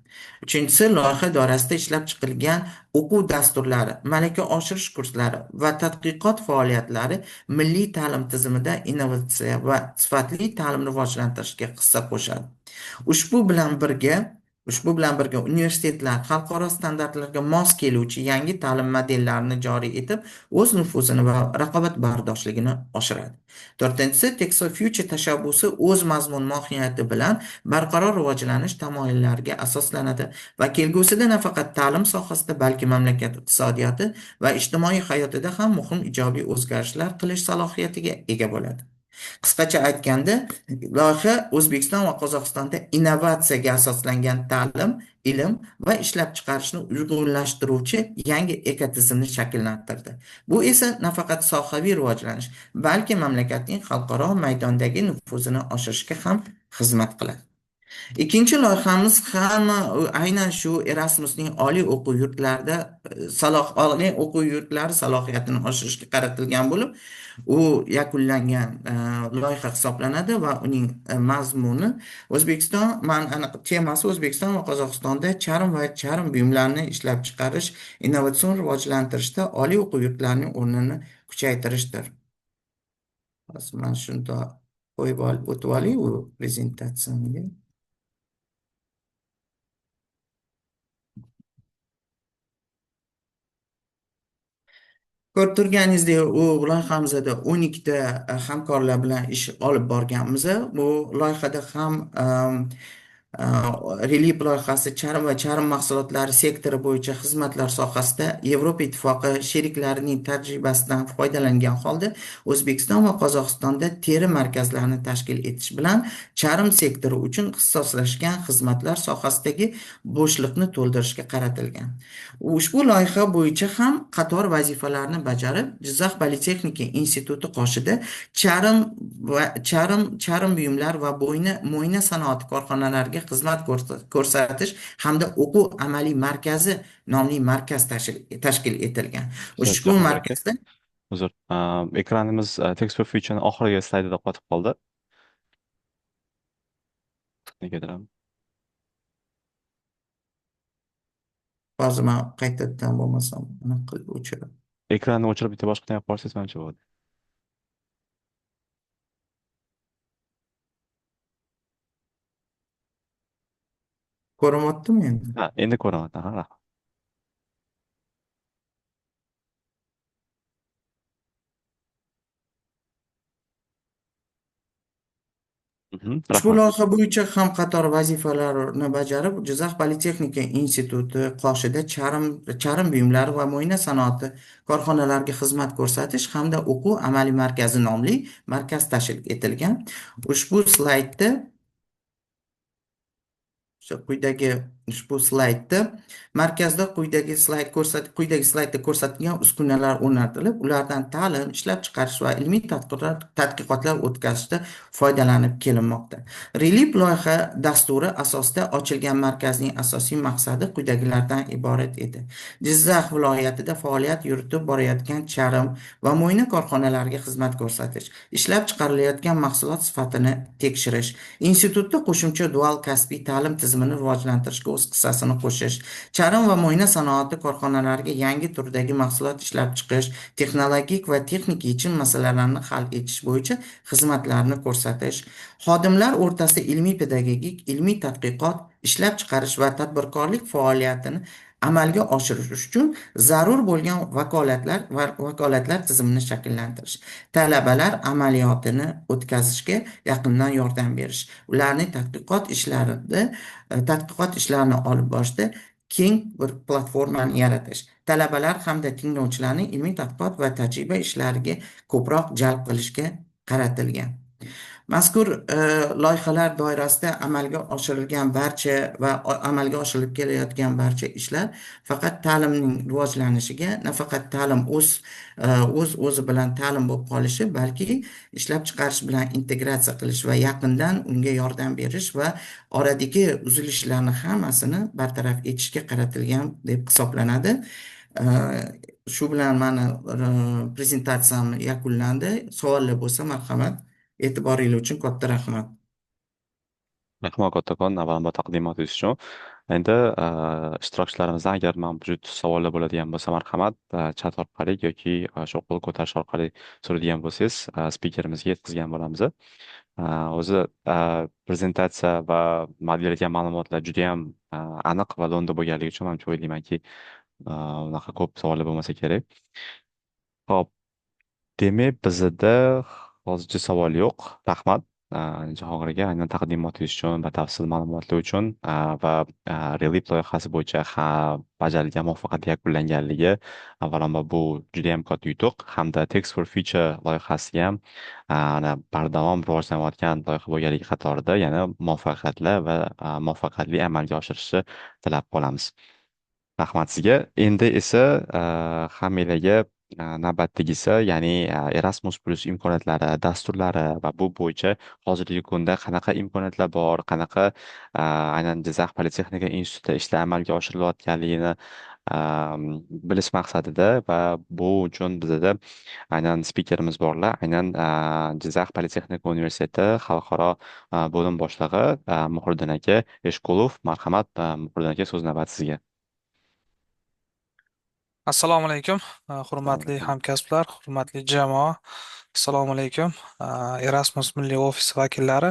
Uchinchisi, loyiha doirasida ishlab chiqilgan o'quv dasturlari, malaka oshirish kurslari va tadqiqot faoliyatlari milliy ta'lim tizimida innovatsiya va sifatli ta'limni rivojlantirishga hissa qo'shadi. Ushbu bilan birga universitetlar xalqaro standartlarga mos keluvchi yangi ta'lim modellarini joriy etib, o'z nufuzini va raqobatbardoshligini oshiradi. To'rtinchisi, Text for Future tashabbusi o'z mazmun mohiyati bilan barqaror rivojlanish tamoyillariga asoslanadi va kelgusida nafaqat ta'lim sohasida, balki mamlakat iqtisodiyoti va ijtimoiy hayotida ham muhim ijobiy o'zgarishlar qilish salohiyatiga ega bo'ladi. Qisqacha aytganda, loyiha O'zbekiston va Qozog'istonda innovatsiyaga asoslangan ta'lim, ilm va ishlab chiqarishni uyg'unlashtiruvchi yangi ekotizimni shakllantirdi. Bu esa nafaqat sohaviy rivojlanish, balki mamlakatning xalqaro maydondagi nufuzini oshirishga ham xizmat qiladi. Ikkinchi loyihamiz ham aynan shu Erasmusning oliy o'quv yurtlari salohiyatini oshirishga qaratilgan bo'lib, u yakunlangan loyiha hisoblanadi va uning mazmuni temasi O'zbekiston va Qozog'istonda charm va charm buyumlarini ishlab chiqarish, innovatsion rivojlantirishda oliy o'quv yurtlarining o'rnini kuchaytirishdir. Mana shunda qo'yib o'tib oling u prezentatsiyamga. Ko'rib turganingizdek, u loyihamizda 12 ta hamkorlar bilan ish olib borganmiz. Bu loyihada ham Relief loyihasi charm va charm mahsulotlari sektori bo'yicha xizmatlar sohasida Yevropa Ittifoqi sheriklarining tajribasidan foydalangan holda O'zbekiston va Qozog'istonda teri markazlarini tashkil etish bilan charm sektori uchun ixtisoslashgan xizmatlar sohasidagi bo'shliqni to'ldirishga qaratilgan. Ushbu loyiha bo'yicha ham qator vazifalarni bajarib, Jizzax politexnika instituti qoshida charm buyumlar va mo'yna sanoati korxonalariga xizmat ko'rsatish hamda o'quv amaliy markazi nomli markaz tashkil etilgan. Ushbu markazda Uzr. Ekranimiz Text for Future'ning oxirgi slaydida qotib qoldi. Negadir ham. Hozir men qaytadan bo'lmasam, uni qilib o'chiraman. Ekranni o'chirib bitta boshqadan olib borsangiz menimcha bo'ladi. Ko'ryaptimi endi? Ha, endi ko'ryapman. Ha, rahmat. Ushbu loyiha bo'yicha ham qator vazifalarni bajarib, Jizzax politexnika instituti qoshida charm buyumlari va mo'yna sanoati korxonalariga xizmat ko'rsatish hamda o'quv amaliy markazi nomli markaz tashkil etilgan. Ushbu slaydda markazda quyidagi slaydda ko'rsatilgan uskunalar o'rnatilib, ulardan ta'lim, ishlab chiqarish va ilmiy tadqiqotlar o'tkazishda foydalanib kelinmoqda. Relief loyiha dasturi asosida ochilgan markazning asosiy maqsadi quyidagilardan iborat edi. Jizzax viloyatida faoliyat yuritib borayotgan charm va mo'yna korxonalariga xizmat ko'rsatish, ishlab chiqarilayotgan mahsulot sifatini tekshirish, institutda qo'shimcha dual kasbiy ta'lim tizimi tizimini rivojlantirishga o'z hissasini qo'shish, charm va mo'yna sanoati korxonalariga yangi turdagi mahsulot ishlab chiqish, texnologik va texnik yechim masalalarini hal etish bo'yicha xizmatlarni ko'rsatish, xodimlar o'rtasida ilmiy-pedagogik, ilmiy tadqiqot, ishlab chiqarish va tadbirkorlik faoliyatini amalga oshirish uchun zarur bo'lgan vakolatlar tizimini shakllantirish, talabalar amaliyotini o'tkazishga yaqindan yordam berish, ularning tadqiqot ishlarini olib borishda keng bir platformani yaratish, talabalar hamda tinglovchilarning ilmiy tadqiqot va tajriba ishlariga ko'proq jalb qilishga qaratilgan. Mazkur loyihalar doirasida amalga oshirilgan barcha va amalga oshirilib kelayotgan barcha ishlar faqat ta'limning rivojlanishiga, nafaqat ta'lim o'zi bilan ta'lim bo'lib qolishi, balki ishlab chiqarish bilan integratsiya qilish va yaqindan unga yordam berish va oradagi uzilishlarni hammasini bartaraf etishga qaratilgan deb hisoblanadi. E, Shu bilan mani prezentatsiyam yakunlandi. Savollar bo'lsa, marhamat. E'tiboringiz uchun katta rahmat. Rahmat kattakon avvalambor taqdimotingiz uchun. Endi ishtirokchilarimizdan agar mavjud savollar bo'ladigan bo'lsa, marhamat chat orqali yoki shu qo'l ko'tarish orqali so'raydigan bo'lsangiz, spikerimizga yetkazgan bo'lamiz. O'zi prezentatsiya va berilgan ma'lumotlar juda ham aniq va lo'nda bo'lganligi uchun men o'ylaymanki, unaqa ko'p savollar bo'lmasa kerak. Xo'p, demak, bizda hozircha savol yo'q. Rahmat Jahongir aka, aynan taqdimotingiz uchun, batafsil ma'lumotlar uchun va Relief loyihasi bo'yicha bajarilgan muvaffaqiyatli yakunlanganligi avvalambor bu juda ham katta yutuq, hamda Text for Future loyihasi ham bardavom rivojlanayotgan loyiha bo'lganligi qatorida yana muvaffaqiyatli va muvaffaqiyatli amalga oshirishni tilab qolamiz. Rahmat sizga. Endi esa hammalarga navbatdagisi, ya'ni Erasmus Plus imkoniyatlari, dasturlari va bu bo'yicha hozirgi kunda qanaqa imkoniyatlar bor, qanaqa aynan Jizzax Politexnika institutida ishlar amalga oshirilayotganligini bilish maqsadida va bu uchun bizda aynan spikerimiz borlar, aynan Jizzax Politexnika universiteti xalqaro bo'lim boshlig'i Muhriddin aka Eshqulov. Marhamat, Muhriddin aka, so'z navbati sizga. Assalomu alaykum, hurmatli hamkasblar, hurmatli jamoa. Assalomu alaykum. Erasmus Milliy ofisi vakillari,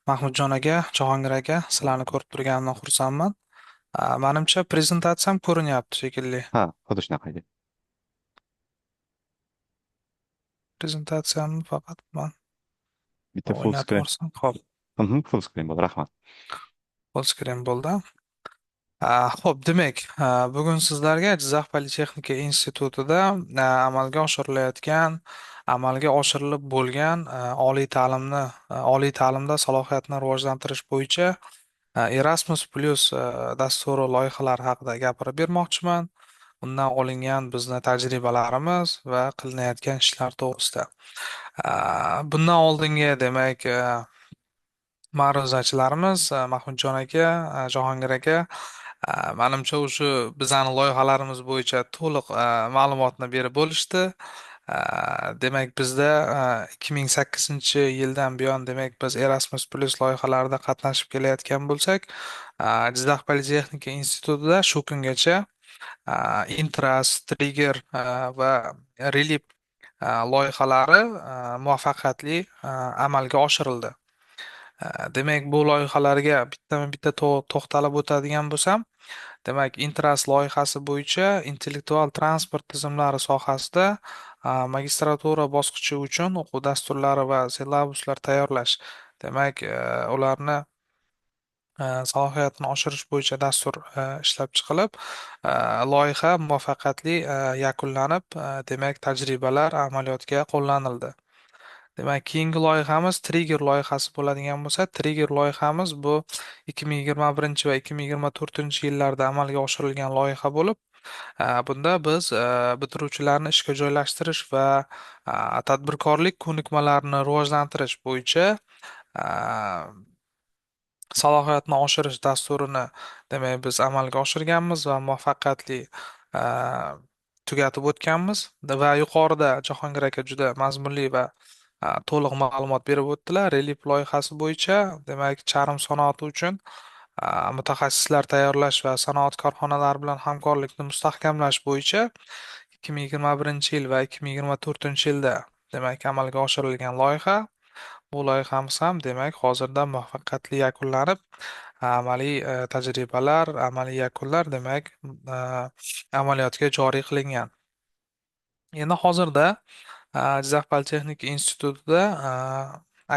Mahmudjon aka, Jahongir aka, sizlarni ko'rib turganimdan xursandman. Menimcha prezentatsiyam ko'rinyapti shekilli. Ha, xuddi shunaqa edi. Prezentatsiyamni faqat men Bitta full o'ynatib screen. yuborsam, xo'p, Full screen bo'ldi, rahmat. full screen bo'ldi. Xo'p, demak, bugun sizlarga Jizzax Politexnika institutida amalga oshirilayotgan, amalga oshirilib bo'lgan oliy ta'limda salohiyatni rivojlantirish bo'yicha Erasmus Plus dasturi loyihalari haqida gapirib bermoqchiman. Undan olingan bizni tajribalarimiz va qilinayotgan ishlar to'g'risida. Bundan oldingi, demak, ma'ruzachilarimiz Mahmudjon aka, Jahongir aka, menimcha o'sha bizani loyihalarimiz bo'yicha to'liq ma'lumotni berib bo'lishdi. Demak, bizda 2008-yildan buyon, demak, biz Erasmus Plus loyihalarida qatnashib kelayotgan bo'lsak, Jizzax Politexnika institutida shu kungacha Intras, Trigger va Relief loyihalari muvaffaqiyatli amalga oshirildi. Demak, bu loyihalarga bittama-bitta to'xtalib o'tadigan bo'lsam, demak, Intras loyihasi bo'yicha intellektual transport tizimlari sohasida magistratura bosqichi uchun o'quv dasturlari va silabuslar tayyorlash. Demak, ularni salohiyatni oshirish bo'yicha dastur ishlab chiqilib, loyiha muvaffaqiyatli yakunlanib, demak, tajribalar amaliyotga qo'llanildi. Demak, keyingi loyihamiz Trigger loyihasi bo'ladigan bo'lsa, Trigger loyihamiz bu 2021 va 2024-yillarda amalga oshirilgan loyiha bo'lib, bunda biz bitiruvchilarni ishga joylashtirish va tadbirkorlik ko'nikmalarini rivojlantirish bo'yicha salohiyatni oshirish dasturini, demak, biz amalga oshirganmiz va muvaffaqiyatli tugatib o'tganmiz va yuqorida Jahongir aka juda mazmunli va to'liq ma'lumot berib o'tdilar. Relief loyihasi bo'yicha, demak, charm sanoati uchun mutaxassislar tayyorlash va sanoat korxonalari bilan hamkorlikni mustahkamlash bo'yicha 2021 yil va 2024 yilda demak amalga oshirilgan loyiha. Bu loyihamiz ham demak hozirda muvaffaqiyatli yakunlanib, amaliy tajribalar, amaliy yakunlar demak amaliyotga joriy qilingan. Endi hozirda Jizzax politexnika institutida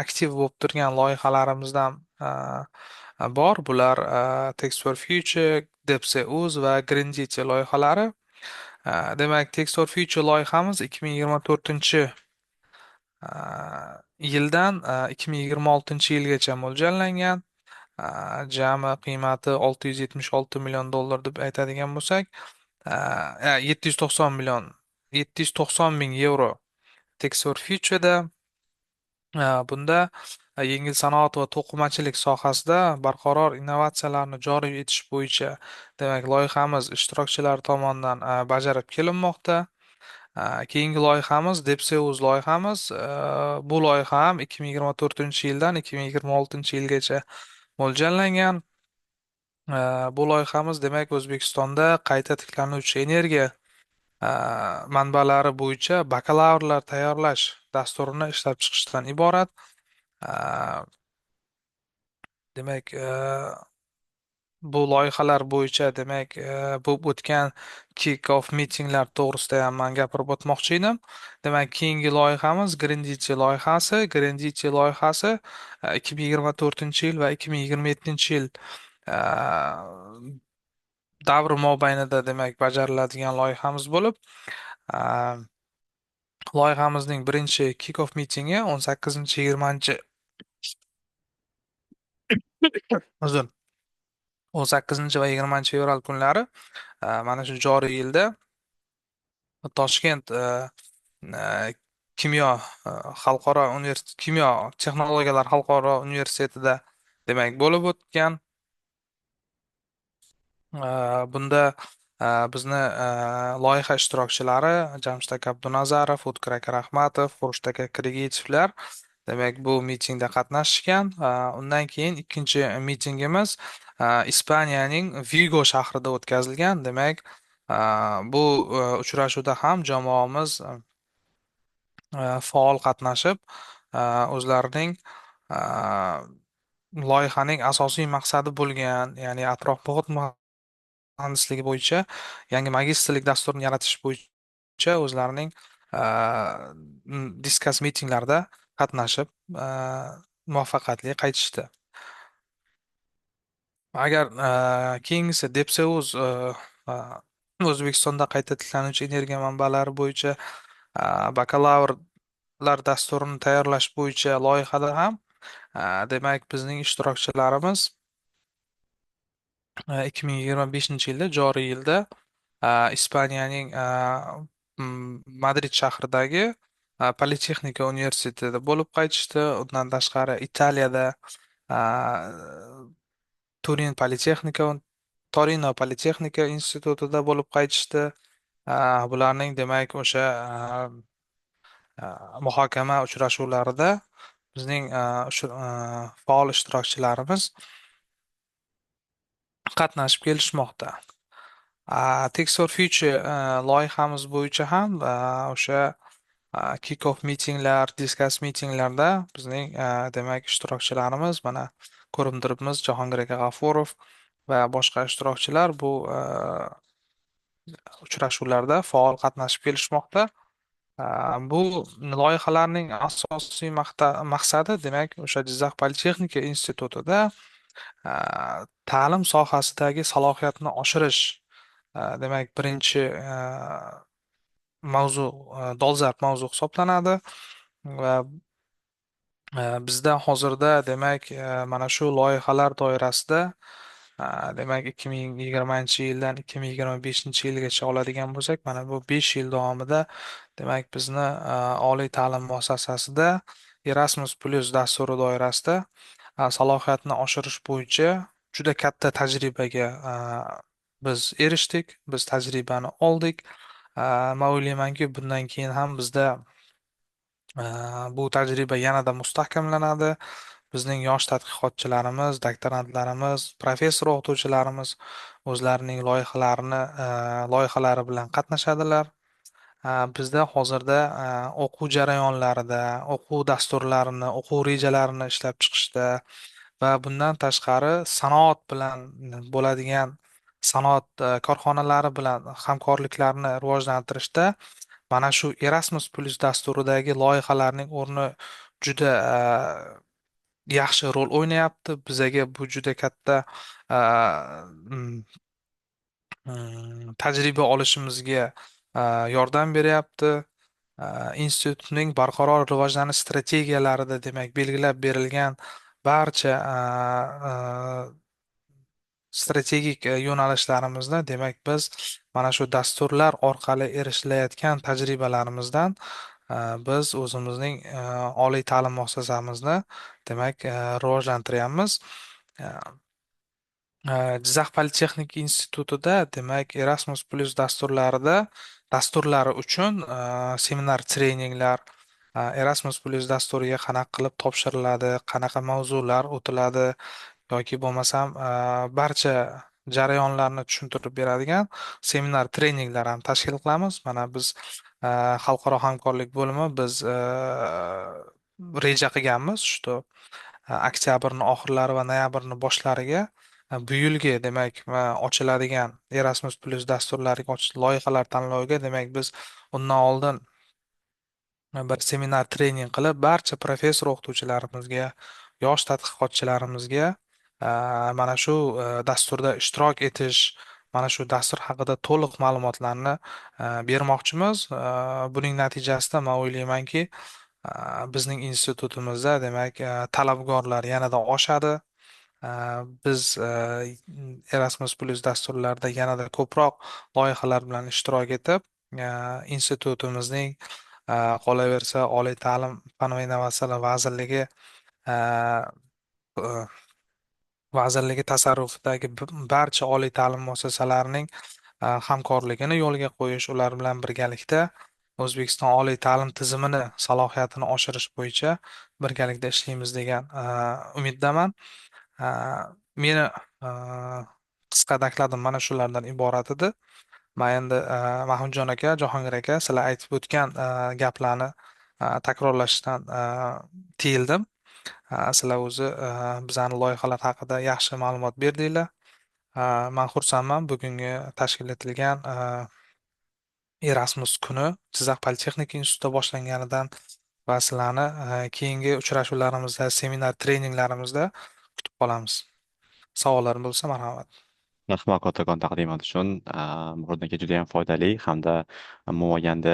aktiv bo'lib turgan loyihalarimizdan bor. Bular Text for Future, DepSeUz va Green loyihalari. Demak, Text for Future loyihamiz 2024 yildan 2026 yilgacha mo'ljallangan. Jami qiymati 676 million dollar deb aytadigan bo'lsak, 790 million 790 ming yevro Text for Future'da. Bunda yengil sanoat va to'qimachilik sohasida barqaror innovatsiyalarni joriy etish bo'yicha demak loyihamiz ishtirokchilari tomonidan bajarib kelinmoqda. Keyingi loyihamiz DepSeUz loyihamiz. Bu loyiha ham 2024 yildan 2026 yilgacha mo'ljallangan. Bu loyihamiz demak O'zbekistonda qayta tiklanuvchi energiya manbalari bo'yicha bakalavrlar tayyorlash dasturini ishlab chiqishdan iborat. Demak, bu loyihalar bo'yicha demak bo'lib o'tgan kick-off mitinglar to'g'risida ham man gapirib o'tmoqchi edim. Demak, keyingi loyihamiz Grindity loyihasi. Grindity loyihasi 2024 yil va 2027 yil davri mobaynida demak bajariladigan loyihamiz bo'lib, loyihamizning birinchi kick-off mitingi 18-20 uzr 18 va 20 fevral kunlari mana shu joriy yilda Toshkent kimyo xalqaro kimyo texnologiyalar xalqaro universitetida demak bo'lib o'tgan. Bunda bizni loyiha ishtirokchilari Jamshid aka Abdunazarov, O'tkir aka Rahmatov, Xurshid aka Kirgichevlar demak bu mitingda qatnashishgan. Undan keyin ikkinchi mitingimiz Ispaniyaning Vigo shahrida o'tkazilgan. Demak, bu uchrashuvda ham jamoamiz faol qatnashib, o'zlarining loyihaning asosiy maqsadi bo'lgan, ya'ni atrof muhit muhandisligi bo'yicha yangi magistrlik dasturini yaratish bo'yicha o'zlarining diskas mitinglarda qatnashib muvaffaqiyatli qaytishdi. Agar keyingisi DepSeUz O'zbekistonda qayta tiklanuvchi energiya manbalari bo'yicha bakalavrlar dasturini tayyorlash bo'yicha loyihada ham demak bizning ishtirokchilarimiz 2025 yilda joriy yilda Ispaniyaning Madrid shahridagi Politexnika universitetida bo'lib qaytishdi. Undan tashqari Italiyada Torino Politexnika institutida bo'lib qaytishdi. Bularning demak o'sha muhokama uchrashuvlarida bizning faol ishtirokchilarimiz qatnashib kelishmoqda. Text for Future loyihamiz bo'yicha ham o'sha kick-off mitinglar, discuss mitinglarda bizning demak ishtirokchilarimiz mana ko'rib turibmiz Jahongir aka G'afurov va boshqa ishtirokchilar bu uchrashuvlarda faol qatnashib kelishmoqda. Bu loyihalarning asosiy maqsadi demak o'sha Jizzax politexnika institutida ta'lim sohasidagi salohiyatni oshirish demak birinchi mavzu dolzarb mavzu hisoblanadi va bizda hozirda demak mana shu loyihalar doirasida demak 2020 yildan 2025 yilgacha oladigan bo'lsak, mana bu 5 yil davomida demak bizni oliy ta'lim muassasasida Erasmus Plus dasturi doirasida salohiyatni oshirish bo'yicha juda katta tajribaga biz erishdik, biz tajribani oldik. Men o'ylaymanki, bundan keyin ham bizda bu tajriba yanada mustahkamlanadi. bizning yosh tadqiqotchilarimiz, doktorantlarimiz, professor o'qituvchilarimiz o'zlarining loyihalari bilan qatnashadilar. Bizda hozirda o'quv jarayonlarida, o'quv dasturlarini, o'quv rejalarini ishlab chiqishda va bundan tashqari sanoat bilan bo'ladigan sanoat korxonalari bilan hamkorliklarni rivojlantirishda mana shu Erasmus Plus dasturidagi loyihalarning o'rni juda yaxshi rol o'ynayapti. Bizaga bu juda katta mm, tajriba olishimizga yordam beryapti. Institutning barqaror rivojlanish strategiyalarida demak belgilab berilgan barcha strategik yo'nalishlarimizni demak biz mana shu dasturlar orqali erishilayotgan tajribalarimizdan biz o'zimizning oliy ta'lim muassasamizni demak rivojlantiryapmiz. Jizzax politexnika institutida demak Erasmus Plus dasturlari uchun seminar treninglar Erasmus Plus dasturiga qanaqa qilib topshiriladi, qanaqa mavzular o'tiladi yoki bo'lmasam barcha jarayonlarni tushuntirib beradigan seminar treninglar ham tashkil qilamiz. Mana biz xalqaro hamkorlik bo'limi biz reja qilganmiz shu oktyabrni oxirlari va noyabrni boshlariga bu yilgi demak ochiladigan Erasmus Plus dasturlariga loyihalar tanloviga demak biz undan oldin bir seminar trening qilib barcha professor o'qituvchilarimizga, yosh tadqiqotchilarimizga mana shu dasturda ishtirok etish, mana shu dastur haqida to'liq ma'lumotlarni bermoqchimiz. Buning natijasida men o'ylaymanki, bizning institutimizda demak talabgorlar yanada oshadi. Biz Erasmus Plus dasturlarida yanada ko'proq loyihalar bilan ishtirok etib, institutimizning qolaversa oliy ta'lim fan va innovatsiyalar vazirligi tasarrufidagi barcha oliy ta'lim muassasalarining hamkorligini yo'lga qo'yish, ular bilan birgalikda O'zbekiston oliy ta'lim tizimini salohiyatini oshirish bo'yicha birgalikda ishlaymiz degan umiddaman. Meni qisqa dokladim mana shulardan iborat edi. Men endi Mahmudjon aka, Jahongir aka, sizlar aytib o'tgan gaplarni takrorlashdan tiyildim. Sizlar o'zi bizani loyihalar haqida yaxshi ma'lumot berdinglar. Men xursandman bugungi tashkil etilgan Erasmus kuni Jizzax politexnika institutida boshlanganidan va sizlarni keyingi uchrashuvlarimizda, seminar treninglarimizda kutib qolamiz. Savollar bo'lsa marhamat. Rahmat kattakon taqdimot uchun. Murodjon aka juda ham foydali hamda umuman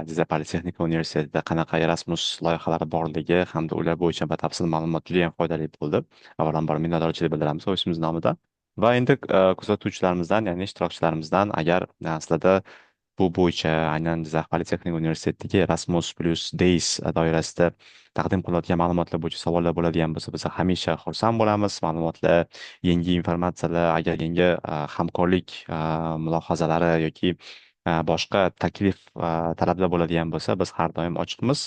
Jizzax politexnika universitetida qanaqa Erasmus loyihalari borligi hamda ular bo'yicha batafsil ma'lumot juda ham foydali bo'ldi. Avvalambor minnatdorchilik bildiramiz ofisimiz nomidan. Va endi kuzatuvchilarimizdan, ya'ni ishtirokchilarimizdan agar sizlarda bu bo'yicha aynan Jizzax politexnika universitetidagi Erasmus Plus Days doirasida taqdim qilinadigan ma'lumotlar bo'yicha savollar bo'ladigan bo'lsa, biz hamisha xursand bo'lamiz. Ma'lumotlar, yangi informatsiyalar, agar yangi hamkorlik mulohazalari yoki boshqa taklif talablar bo'ladigan bo'lsa, biz har doim ochiqmiz.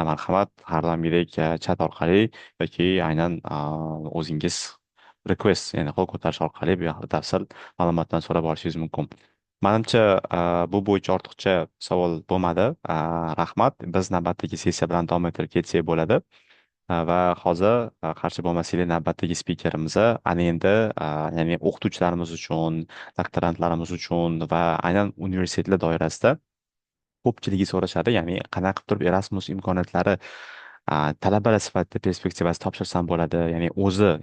Marhamat, har doimgidek chat orqali yoki aynan o'zingiz request, ya'ni qo'l ko'tarish orqali bu yoqda batafsil ma'lumotdan so'rab olishingiz mumkin. Manimcha bu bo'yicha ortiqcha savol bo'lmadi. Rahmat. Biz navbatdagi sessiya bilan davom ettirib ketsak bo'ladi. Va hozir qarshi bo'lmasanglar navbatdagi spikerimiz ana endi ya'ni o'qituvchilarimiz uchun, doktorantlarimiz uchun va aynan universitetlar doirasida ko'pchiligi so'rashadi, ya'ni qanaqa qilib turib Erasmus imkoniyatlari talabalar sifatida perspektivasi topshirsam bo'ladi, ya'ni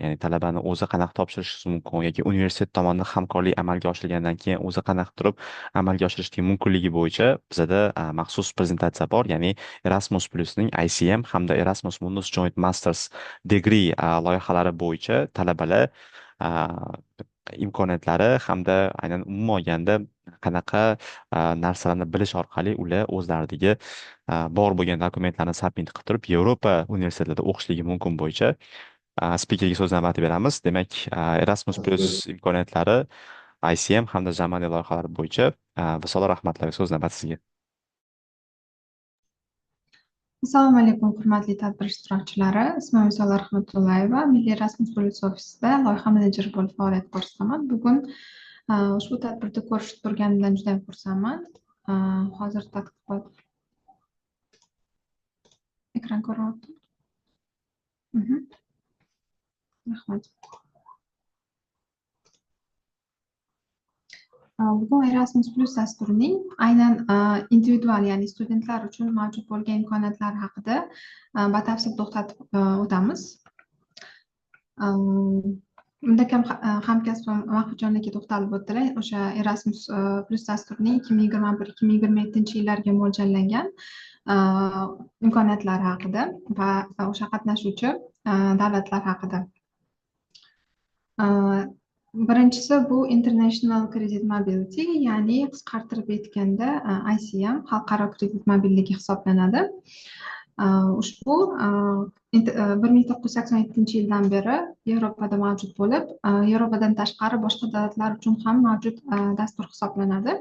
ya'ni talabani o'zi qanaqa topshirishi mumkin yoki universitet tomonidan hamkorlik amalga oshirilgandan keyin o'zi qanaqa turib amalga oshirishga mumkinligi bo'yicha bizada maxsus prezentatsiya bor, ya'ni Erasmus Plusning ICM hamda Erasmus Mundus Joint Masters Degree loyihalari bo'yicha talabalar imkoniyatlari hamda aynan umuman olganda qanaqa narsalarni bilish orqali ular o'zlaridagi bor bo'lgan dokumentlarni submit qilib turib Yevropa universitetlarida o'qishligi mumkin bo'yicha spikerga so'z navbati beramiz. Demak, Erasmus Plus imkoniyatlari ICM hamda jamiyat loyihalari bo'yicha Visola Rahmatli so'z navbati sizga. Assalomu alaykum, hurmatli tadbir ishtirokchilari. Ismim Visola Rahmatullayeva, Milliy Erasmus ofisida loyiha menejeri bo'lib faoliyat ko'rsataman. Bugun ushbu tadbirda ko'rishib turganimdan juda xursandman. Hozir tadqiqot ekran ko'ryapti. Rahmat. Bugun Erasmus Plus dasturining aynan individual, ya'ni studentlar uchun mavjud bo'lgan imkoniyatlar haqida batafsil to'xtatib o'tamiz. Unda hamkasbim Mahmudjon aka to'xtalib o'tdilar. O'sha Erasmus Plus dasturining 2021-2027 yillarga mo'ljallangan imkoniyatlari haqida va o'sha qatnashuvchi davlatlar haqida. Birinchisi bu International Credit Mobility, ya'ni qisqartirib aytganda ICM, xalqaro kredit mobiligi hisoblanadi. Ushbu 1987 yildan beri Yevropada mavjud bo'lib, Yevropadan tashqari boshqa davlatlar uchun ham mavjud dastur hisoblanadi.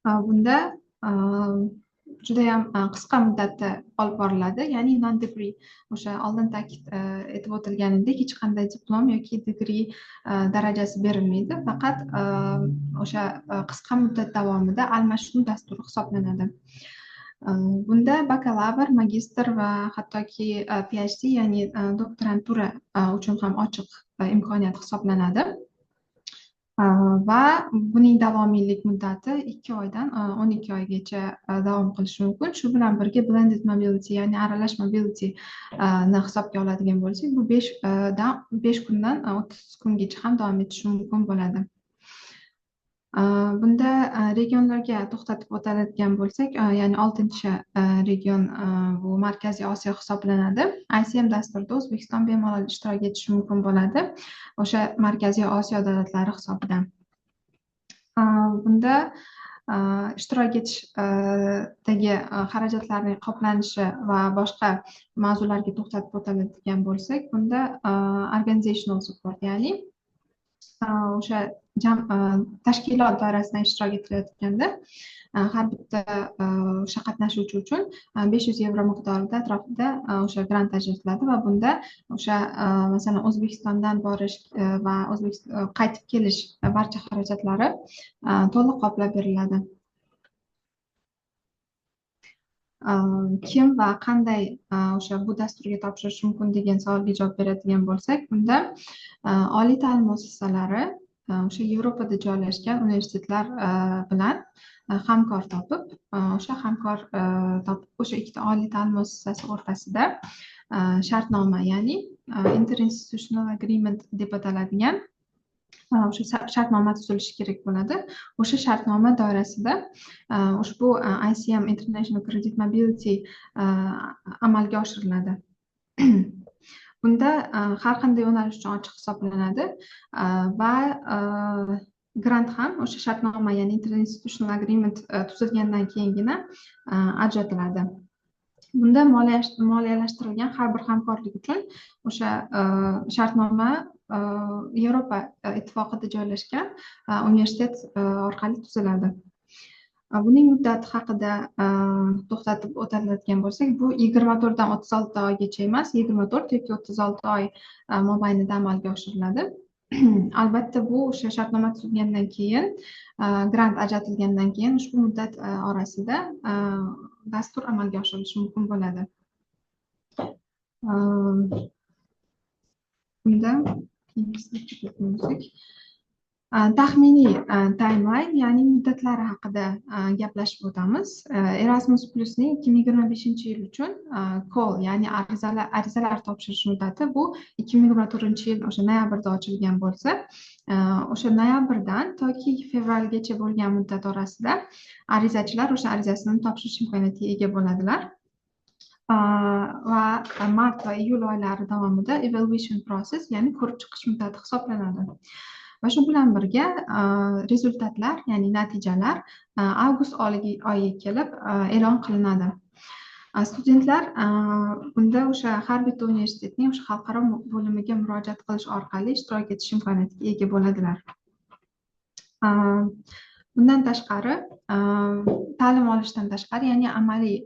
Bunda judayam qisqa muddatda olib boriladi, ya'ni non degree, o'sha oldin ta'kid etib o'tilganidek hech qanday diplom yoki degree darajasi berilmaydi, faqat o'sha qisqa muddat davomida almashinuv dasturi hisoblanadi. Bunda bakalavr, magistr va hattoki PhD, ya'ni doktorantura uchun ham ochiq imkoniyat hisoblanadi. Va buning davomiylik muddati 2 oydan 12 oygacha davom qilishi mumkin. Shu bilan birga blended mobility, ya'ni aralash mobility ni hisobga oladigan bo'lsak, bu 5 kundan 30 kungacha ham davom etishi mumkin bo'ladi. Bunda regionlarga to'xtatib o'tadigan bo'lsak, ya'ni 6-region bu Markaziy Osiyo hisoblanadi. ICM dasturida O'zbekiston bemalol ishtirok etishi mumkin bo'ladi, o'sha Markaziy Osiyo davlatlari hisobidan. Bunda ishtirok etishdagi xarajatlarning qoplanishi va boshqa mavzularga to'xtatib o'tadigan bo'lsak, bunda organizational support, ya'ni o'sha tashkilot doirasidan ishtirok etilayotganda har bitta o'sha qatnashuvchi uchun 500 yevro miqdorida atrofida o'sha grant ajratiladi va bunda o'sha masalan O'zbekistondan borish va qaytib kelish barcha xarajatlari to'liq qoplab beriladi. Kim va qanday o'sha bu dasturga topshirish mumkin degan savolga javob beradigan bo'lsak, bunda oliy ta'lim muassasalari o'sha Yevropada joylashgan universitetlar bilan hamkor topib, o'sha ikkita oliy ta'lim muassasasi o'rtasida shartnoma, ya'ni interinstitutional agreement deb ataladigan o'sha shartnoma tuzilishi kerak bo'ladi. O'sha shartnoma doirasida ushbu ICM International Credit Mobility amalga oshiriladi. Bunda har qanday yo'nalish uchun ochiq hisoblanadi va grant ham o'sha shartnoma, ya'ni interinstitutional agreement tuzilgandan keyingina ajratiladi. Bunda moliyalashtirilgan har bir hamkorlik uchun o'sha shartnoma Yevropa ittifoqida joylashgan universitet orqali tuziladi. Buning muddati haqida to'xtatib o'tiladigan bo'lsak, bu 24 dan 36 oygacha emas, 24 yoki 36 oy mobaynida amalga oshiriladi. Albatta bu o'sha shartnoma tuzilgandan keyin, grant ajratilgandan keyin ushbu muddat orasida dastur amalga oshirilishi mumkin bo'ladi. Bunda taxminiy timeline, ya'ni muddatlari haqida gaplashib o'tamiz. Erasmus Plusning 2025 yil uchun call, ya'ni arizalar topshirish muddati bu 2024 yil o'sha noyabrda ochilgan bo'lsa, o'sha noyabrdan toki fevralgacha bo'lgan muddat orasida arizachilar o'sha arizasini topshirish imkoniyatiga ega bo'ladilar. Va mart va iyul oylari davomida evaluation process, ya'ni ko'rib chiqish muddati hisoblanadi. Va shu bilan birga rezultatlar, ya'ni natijalar avgust oyiga kelib e'lon qilinadi. Studentlar bunda o'sha har bitta universitetning o'sha xalqaro bo'limiga murojaat qilish orqali ishtirok etish imkoniyatiga ega bo'ladilar. Bundan tashqari, ta'lim olishdan tashqari, ya'ni amaliy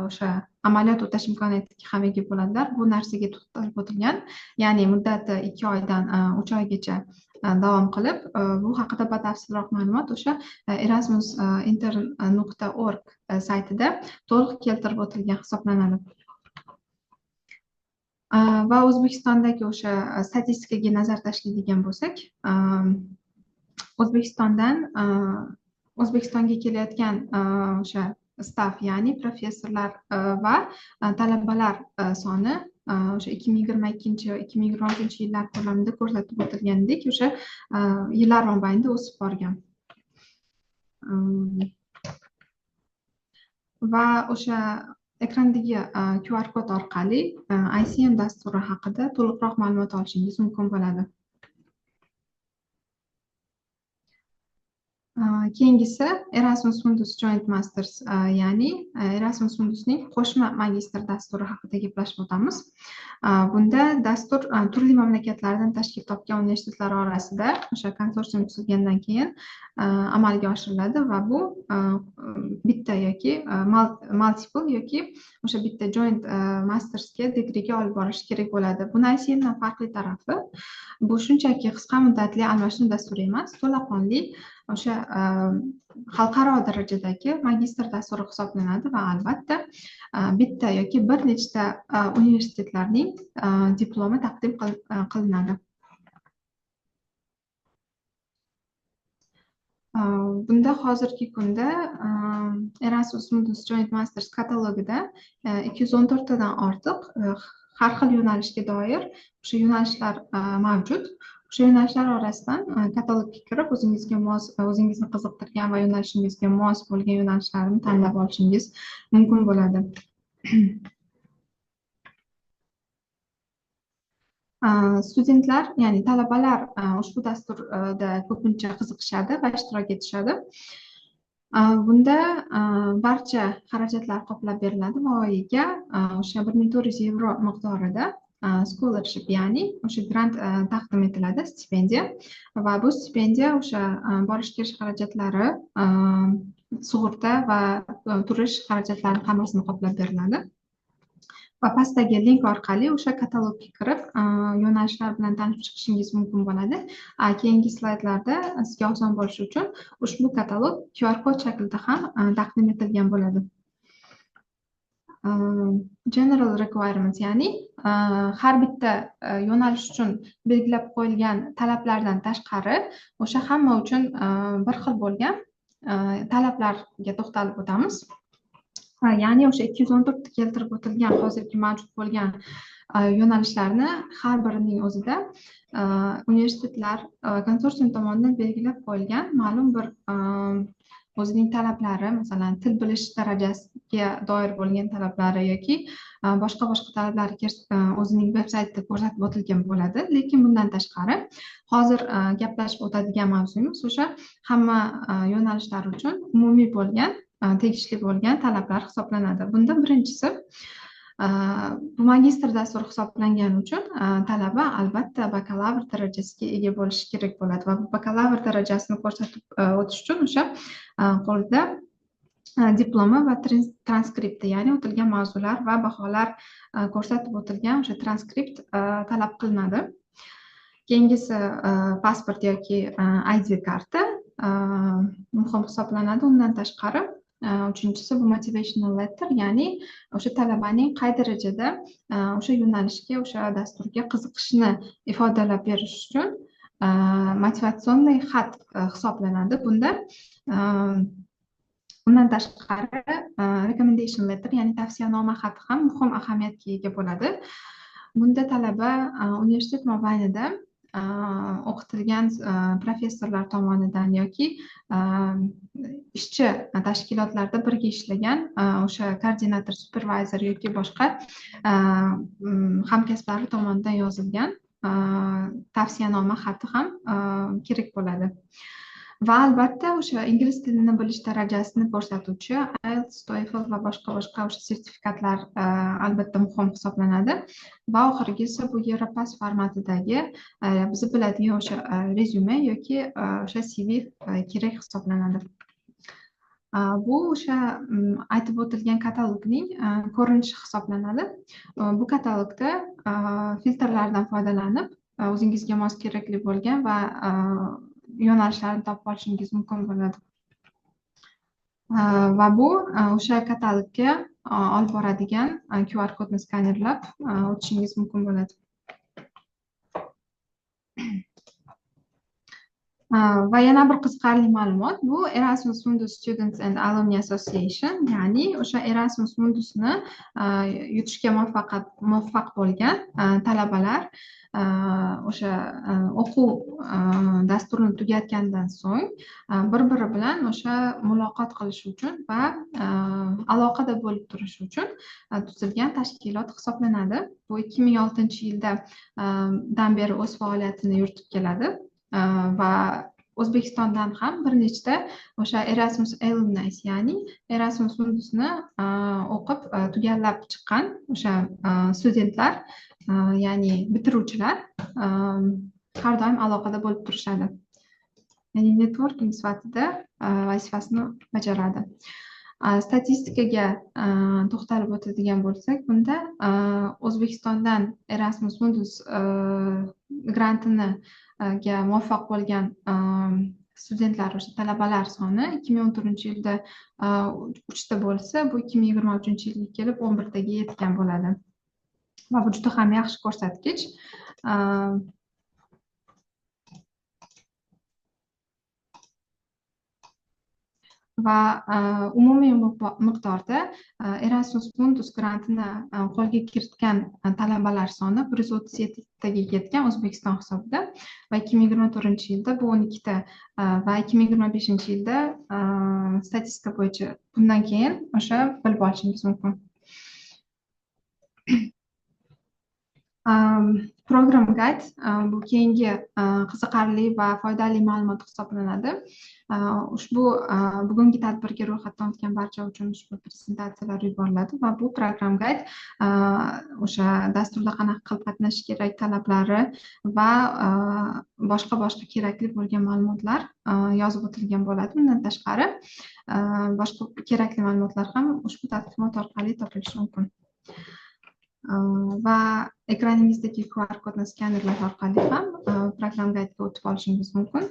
o'sha amaliyot o'tash imkoniyatiga ham ega bo'ladilar. Bu narsaga to'xtalib o'tilgan. Ya'ni muddati 2 oydan 3 oygacha davom qilib, bu haqida batafsilroq ma'lumot o'sha erasmusintern.org saytida to'liq keltirib o'tilgan hisoblanadi. Va O'zbekistondagi o'sha statistikaga nazar tashlaydigan bo'lsak, O'zbekistonga kelayotgan o'sha staff, ya'ni professorlar va talabalar soni o'sha 2022-2026 yillar davomida ko'rsatib o'tilganidek o'sha yillar mobaynida o'sib borgan. Va o'sha ekrandagi QR kod orqali ICM dasturi haqida to'liqroq ma'lumot olishingiz mumkin bo'ladi. Keyingisi Erasmus Mundus Joint Masters, ya'ni Erasmus Mundusning qo'shma magistr dasturi haqida gaplashib o'tamiz. Bunda dastur turli mamlakatlardan tashkil topgan universitetlar orasida o'sha konsorsium tuzilgandan keyin amalga oshiriladi va bu bitta yoki multiple yoki o'sha bitta joint mastersga degreega olib borish kerak bo'ladi. Buni ICMdan farqli tarafi bu shunchaki qisqa muddatli almashinuv dasturi emas, to'laqonli o'sha xalqaro darajadagi magistr dasturi hisoblanadi va albatta bitta yoki bir nechta universitetlarning diplomi taqdim qilinadi. Bunda hozirgi kunda Erasmus Mundus Joint Masters katalogida 214 tadan ortiq har xil yo'nalishga doir o'sha yo'nalishlar mavjud. O'sha yo'nalishlar orasidan katalogga kirib, o'zingizga mos, o'zingizni qiziqtirgan va yo'nalishingizga mos bo'lgan yo'nalishlarni tanlab olishingiz mumkin bo'ladi. Studentlar, ya'ni talabalar ushbu dasturda ko'pincha qiziqishadi va ishtirok etishadi. Bunda barcha xarajatlar qoplab beriladi va oyiga o'sha 1400 yevro miqdorida scholarship, ya'ni o'sha grant taqdim etiladi, stipendiya. Va bu stipendiya o'sha borish kirish xarajatlari, sug'urta va turish xarajatlarini hammasini qoplab beriladi. Va pastdagi link orqali o'sha katalogga kirib, yo'nalishlar bilan tanishib chiqishingiz mumkin bo'ladi. Keyingi slaydlarda sizga oson bo'lishi uchun ushbu katalog QR kod shaklida ham taqdim etilgan bo'ladi. General requirements, ya'ni har bitta yo'nalish uchun belgilab qo'yilgan talablardan tashqari o'sha hamma uchun bir xil bo'lgan talablarga to'xtalib o'tamiz. Ya'ni o'sha 214 ta keltirib o'tilgan hozirgi mavjud bo'lgan yo'nalishlarni har birining o'zida universitetlar konsorsium tomonidan belgilab qo'yilgan ma'lum bir o'zining talablari, masalan til bilish darajasiga doir bo'lgan talablari yoki boshqa talablari o'zining veb-saytida ko'rsatib o'tilgan bo'ladi. Lekin bundan tashqari hozir gaplashib o'tadigan mavzuyimiz o'sha hamma yo'nalishlar uchun umumiy bo'lgan, tegishli bo'lgan talablar hisoblanadi. Bunda birinchisi, bu magistr dasturi hisoblangani uchun talaba albatta bakalavr darajasiga ega bo'lishi kerak bo'ladi va bu bakalavr darajasini ko'rsatib o'tish uchun o'sha qo'lida diplomi va transkripti, ya'ni o'tilgan mavzular va baholar ko'rsatib o'tilgan o'sha transkript talab qilinadi. Keyingisi pasport yoki ID karta muhim hisoblanadi. Undan tashqari uchinchisi bu motivational letter, ya'ni o'sha talabaning qay darajada o'sha yo'nalishga, o'sha dasturga qiziqishini ifodalab berish uchun motivatsionniy xat hisoblanadi. Bunda undan tashqari recommendation letter, ya'ni tavsiyanoma xati ham muhim ahamiyatga ega bo'ladi. Bunda talaba universitet mobaynida o'qitilgan professorlar tomonidan yoki ishchi tashkilotlarda birga ishlagan o'sha koordinator, supervizor yoki boshqa hamkasblari tomonidan yozilgan tavsiyanoma xati ham kerak bo'ladi. Va albatta o'sha ingliz tilini bilish darajasini ko'rsatuvchi IELTS, TOEFL va boshqa o'sha sertifikatlar albatta muhim hisoblanadi. Va oxirgisi bu Europass formatidagi biz biladigan o'sha rezyume yoki o'sha CV kerak hisoblanadi. Bu o'sha aytib o'tilgan katalogning ko'rinishi hisoblanadi. Bu katalogda filtrlardan foydalanib o'zingizga mos kerakli bo'lgan va yo'nalishlarni topib olishingiz mumkin bo'ladi. Va bu o'sha katalogga olib boradigan QR kodni skanerlab o'tishingiz mumkin bo'ladi. Va yana bir qiziqarli ma'lumot bu Erasmus Mundus Students and Alumni Association, ya'ni o'sha Erasmus Mundusni yutishga muvaffaq bo'lgan talabalar o'sha o'quv dasturini tugatgandan so'ng bir-biri bilan o'sha muloqot qilish uchun va aloqada bo'lib turish uchun tuzilgan tashkilot hisoblanadi. Bu 2006-yildan beri o'z faoliyatini yuritib keladi. Va O'zbekistondan ham bir nechta o'sha Erasmus Alumni, ya'ni Erasmus Mundusni o'qib tugallab chiqqan o'sha studentlar, ya'ni bitiruvchilar har doim aloqada bo'lib turishadi. Ya'ni networking sifatida vazifasini bajaradi. Statistikaga to'xtalib o'tadigan bo'lsak, bunda O'zbekistondan Erasmus Mundus grantini ga muvaffaq bo'lgan studentlar, o'sha talabalar soni 2014-yilda 3 ta bo'lsa, bu 2023-yilga kelib 11 taga yetgan bo'ladi. Va bu juda ham yaxshi ko'rsatkich. Va umumiy miqdorda Erasmus Mundus grantini qo'lga kiritgan talabalar soni 137 taga yetgan O'zbekiston hisobida va 2024-yilda bu 12 ta va 2025-yilda statistika bo'yicha bundan keyin o'sha bilib olishingiz mumkin. Program guide bu keyingi qiziqarli va foydali ma'lumot hisoblanadi. Ushbu bugungi tadbirga ro'yxatdan o'tgan barcha uchun ushbu prezentatsiyalar yuboriladi va bu program guide o'sha dasturda qanaqa qilib qatnashish kerak talablari va boshqa kerakli bo'lgan ma'lumotlar yozib o'tilgan bo'ladi. Bundan tashqari boshqa kerakli ma'lumotlar ham ushbu taqdimot orqali topilishi mumkin. Va ekraningizdagi QR kodni skanerlash orqali ham program guide'ga o'tib olishingiz mumkin.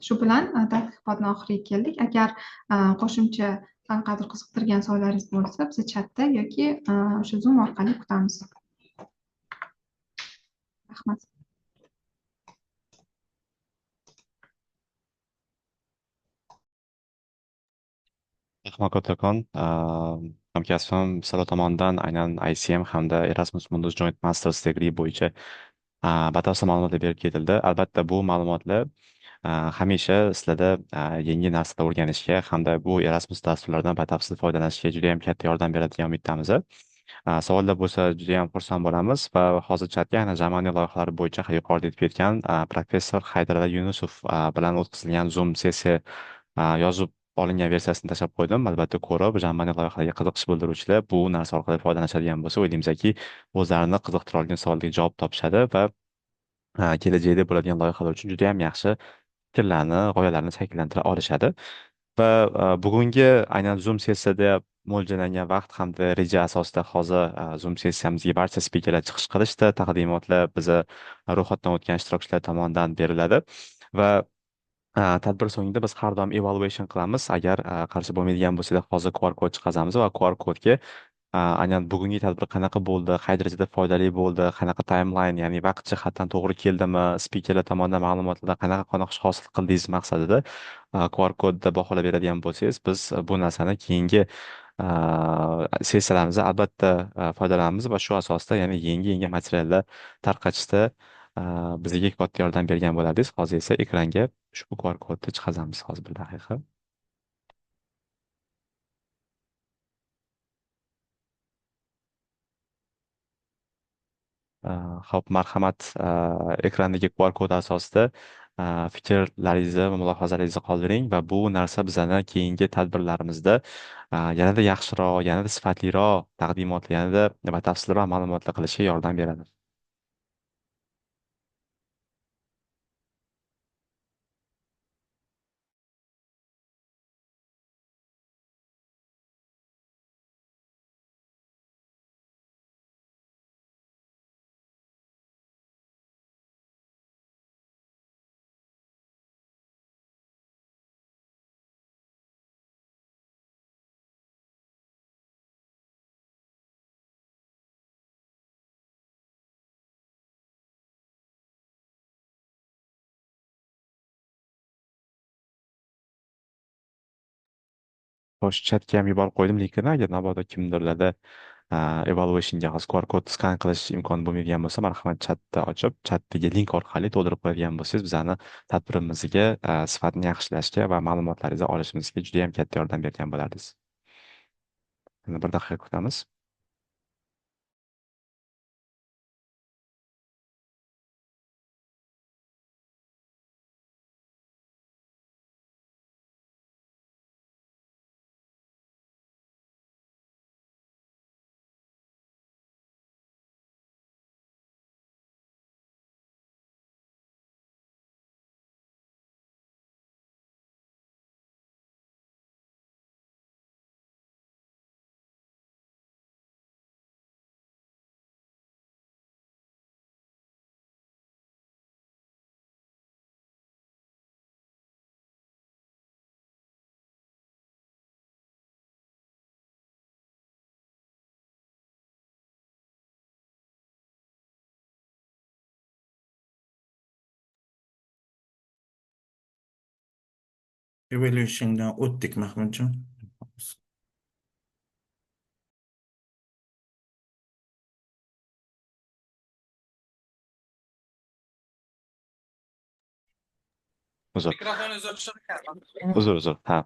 Shu bilan tadqiqotning oxiriga keldik. Agar qo'shimcha qanaqadir qiziqtirgan savollaringiz bo'lsa, bizni chatda yoki o'sha Zoom orqali kutamiz. Rahmat. Rahmat kattakon. Hamkasbim Salo tomonidan aynan ICM hamda Erasmus Mundus Joint Masters Degree bo'yicha batafsil ma'lumotlar berib ketildi. Albatta bu ma'lumotlar hamisha sizlarda yangi narsalar o'rganishga hamda bu Erasmus dasturlaridan batafsil foydalanishga juda ham katta yordam beradi degan umiddamiz. Savollar bo'lsa juda ham xursand bo'lamiz va hozir chatga ana Jamani loyihalari bo'yicha yuqorida aytib ketgan professor Haydarali Yunusov bilan o'tkazilgan Zoom sessiya yozib olingan versiyasini tashlab qo'ydim. Albatta ko'rib, Jamani loyihalariga qiziqish bildiruvchilar bu narsa orqali foydalanishadigan bo'lsa, o'ylaymizki, o'zlarini qiziqtira olgan savolga javob topishadi va kelajakda bo'ladigan loyihalar uchun juda ham yaxshi fikrlarni, g'oyalarni shakllantira olishadi. Va bugungi aynan Zoom sessiyada mo'ljallangan vaqt hamda reja asosida hozir Zoom sessiyamizga barcha spikerlar chiqish qilishdi. Taqdimotlar biza ro'yxatdan o'tgan ishtirokchilar tomonidan beriladi va tadbir so'ngida biz har doim evaluation qilamiz. Agar qarshi bo'lmaydigan bo'lsalar, hozir QR kod chiqazamiz va QR kodga aynan bugungi tadbir qanaqa bo'ldi, qay darajada foydali bo'ldi, qanaqa timeline, ya'ni vaqt jihatdan to'g'ri keldimi, spikerlar tomonidan ma'lumotlardan qanaqa qoniqish hosil qildingiz maqsadida QR kodda baholab beradigan bo'lsangiz, biz bu narsani keyingi sessiyalarimizda albatta foydalanamiz va shu asosda yana yangi materiallar tarqatishda bizga katta yordam bergan bo'ladingiz. Hozir esa ekranga ushbu QR kodni chiqazamiz hozir bir daqiqa. Xo'p, marhamat, ekrandagi QR kod asosida fikrlaringizni va mulohazalaringizni qoldiring va bu narsa bizani keyingi tadbirlarimizda yanada yaxshiroq, yanada sifatliroq taqdimotlar, yanada batafsilroq ma'lumotlar qilishga yordam beradi. Xo'sh, chatga ham yuborib qo'ydim, lekin agar mabodo kimdirlarda evaluationga hozir QR kod skan qilish imkoni bo'lmaydigan bo'lsa, marhamat chatda ochib, chatdagi link orqali to'ldirib qo'yadigan bo'lsangiz, bizani tadbirimizga sifatni yaxshilashga va ma'lumotlaringizni olishimizga juda ham katta yordam bergan bo'lardingiz. Yana bir daqiqa kutamiz. Evaluationdan o'tdik, Mahmudjon. Uzr. Mikrofoningiz o'chishar ekan. Uzr. Ha.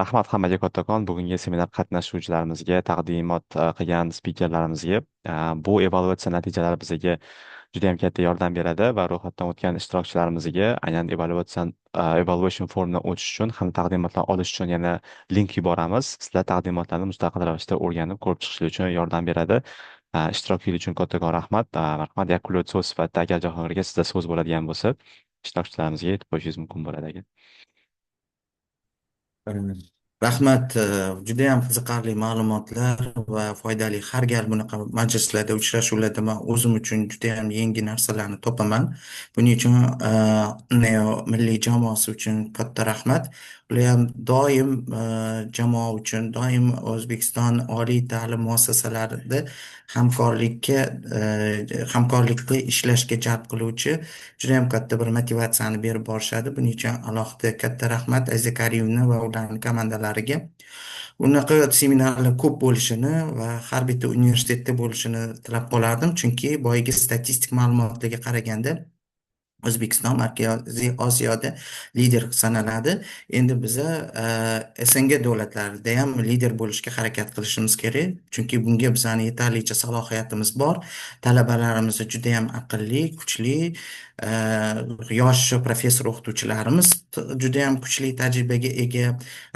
Rahmat hammaga kattakon, bugungi seminar qatnashuvchilarimizga, taqdimot qilgan spikerlarimizga. Bu evaluatsiya natijalari bizga juda ham katta yordam beradi va ro'yxatdan o'tgan ishtirokchilarimizga aynan evaluation formini o'tish uchun hamda taqdimotlar olish uchun yana link yuboramiz. Sizlar taqdimotlarni mustaqil ravishda o'rganib ko'rib chiqishlik uchun yordam beradi. Ishtirokingiz uchun kattakon rahmat. Marhamat, yakunlovchi so'z sifatida agar Jahongirga sizda so'z bo'ladigan bo'lsa, ishtirokchilarimizga aytib qo'yishingiz mumkin bo'ladi aka. Rahmat, judayam qiziqarli ma'lumotlar va foydali. Har gal bunaqa majlislarda, uchrashuvlarda man o'zim uchun judayam yangi narsalarni topaman. Buning uchun Neo milliy jamoasi uchun katta rahmat. Ular ham doim jamoa uchun, doim O'zbekiston oliy ta'lim muassasalarida hamkorlikda ishlashga jalb qiluvchi juda ham katta bir motivatsiyani berib borishadi. Buning uchun alohida katta rahmat Aziza Karimovna va ularning komandalariga. Bunaqa seminarlar ko'p bo'lishini va har bitta universitetda bo'lishini tilab qolardim, chunki boyagi statistik ma'lumotlarga qaraganda O'zbekiston Markaziy Osiyoda lider sanaladi. Endi biza SNG davlatlarida ham lider bo'lishga harakat qilishimiz kerak, chunki bunga bizning yetarlicha salohiyatimiz bor. Talabalarimiz juda ham aqlli, kuchli, yosh professor o'qituvchilarimiz juda ham kuchli tajribaga ega,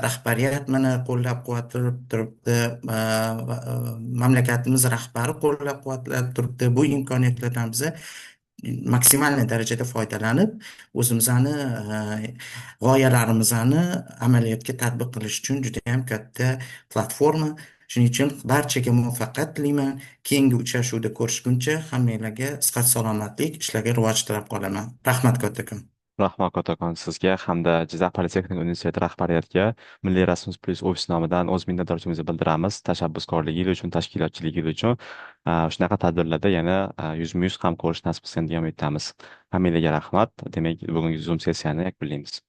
rahbariyat mana qo'llab-quvvatlab turibdi, mamlakatimiz rahbari qo'llab-quvvatlab turibdi. Bu imkoniyatlardan biza maksimal darajada foydalanib, o'zimizni g'oyalarimizni amaliyotga tatbiq qilish uchun juda ham katta platforma. Shuning uchun barchaga muvaffaqiyat tilayman. Keyingi uchrashuvda ko'rishguncha hammanglarga sihat salomatlik, ishlarga rivoj tilab qolaman. Rahmat kattakon. Rahmat kattakon sizga hamda Jizzax politexnika universiteti rahbariyatiga Milliy Erasmus Plus ofis nomidan o'z minnatdorchiligimizni bildiramiz. Tashabbuskorligingiz uchun, tashkilotchiligingiz uchun shunaqa tadbirlarda yana yuzma-yuz ham ko'rish nasib etsin degan umiddamiz. Hammanglarga rahmat. Demak, bugungi Zoom sessiyani yakunlaymiz.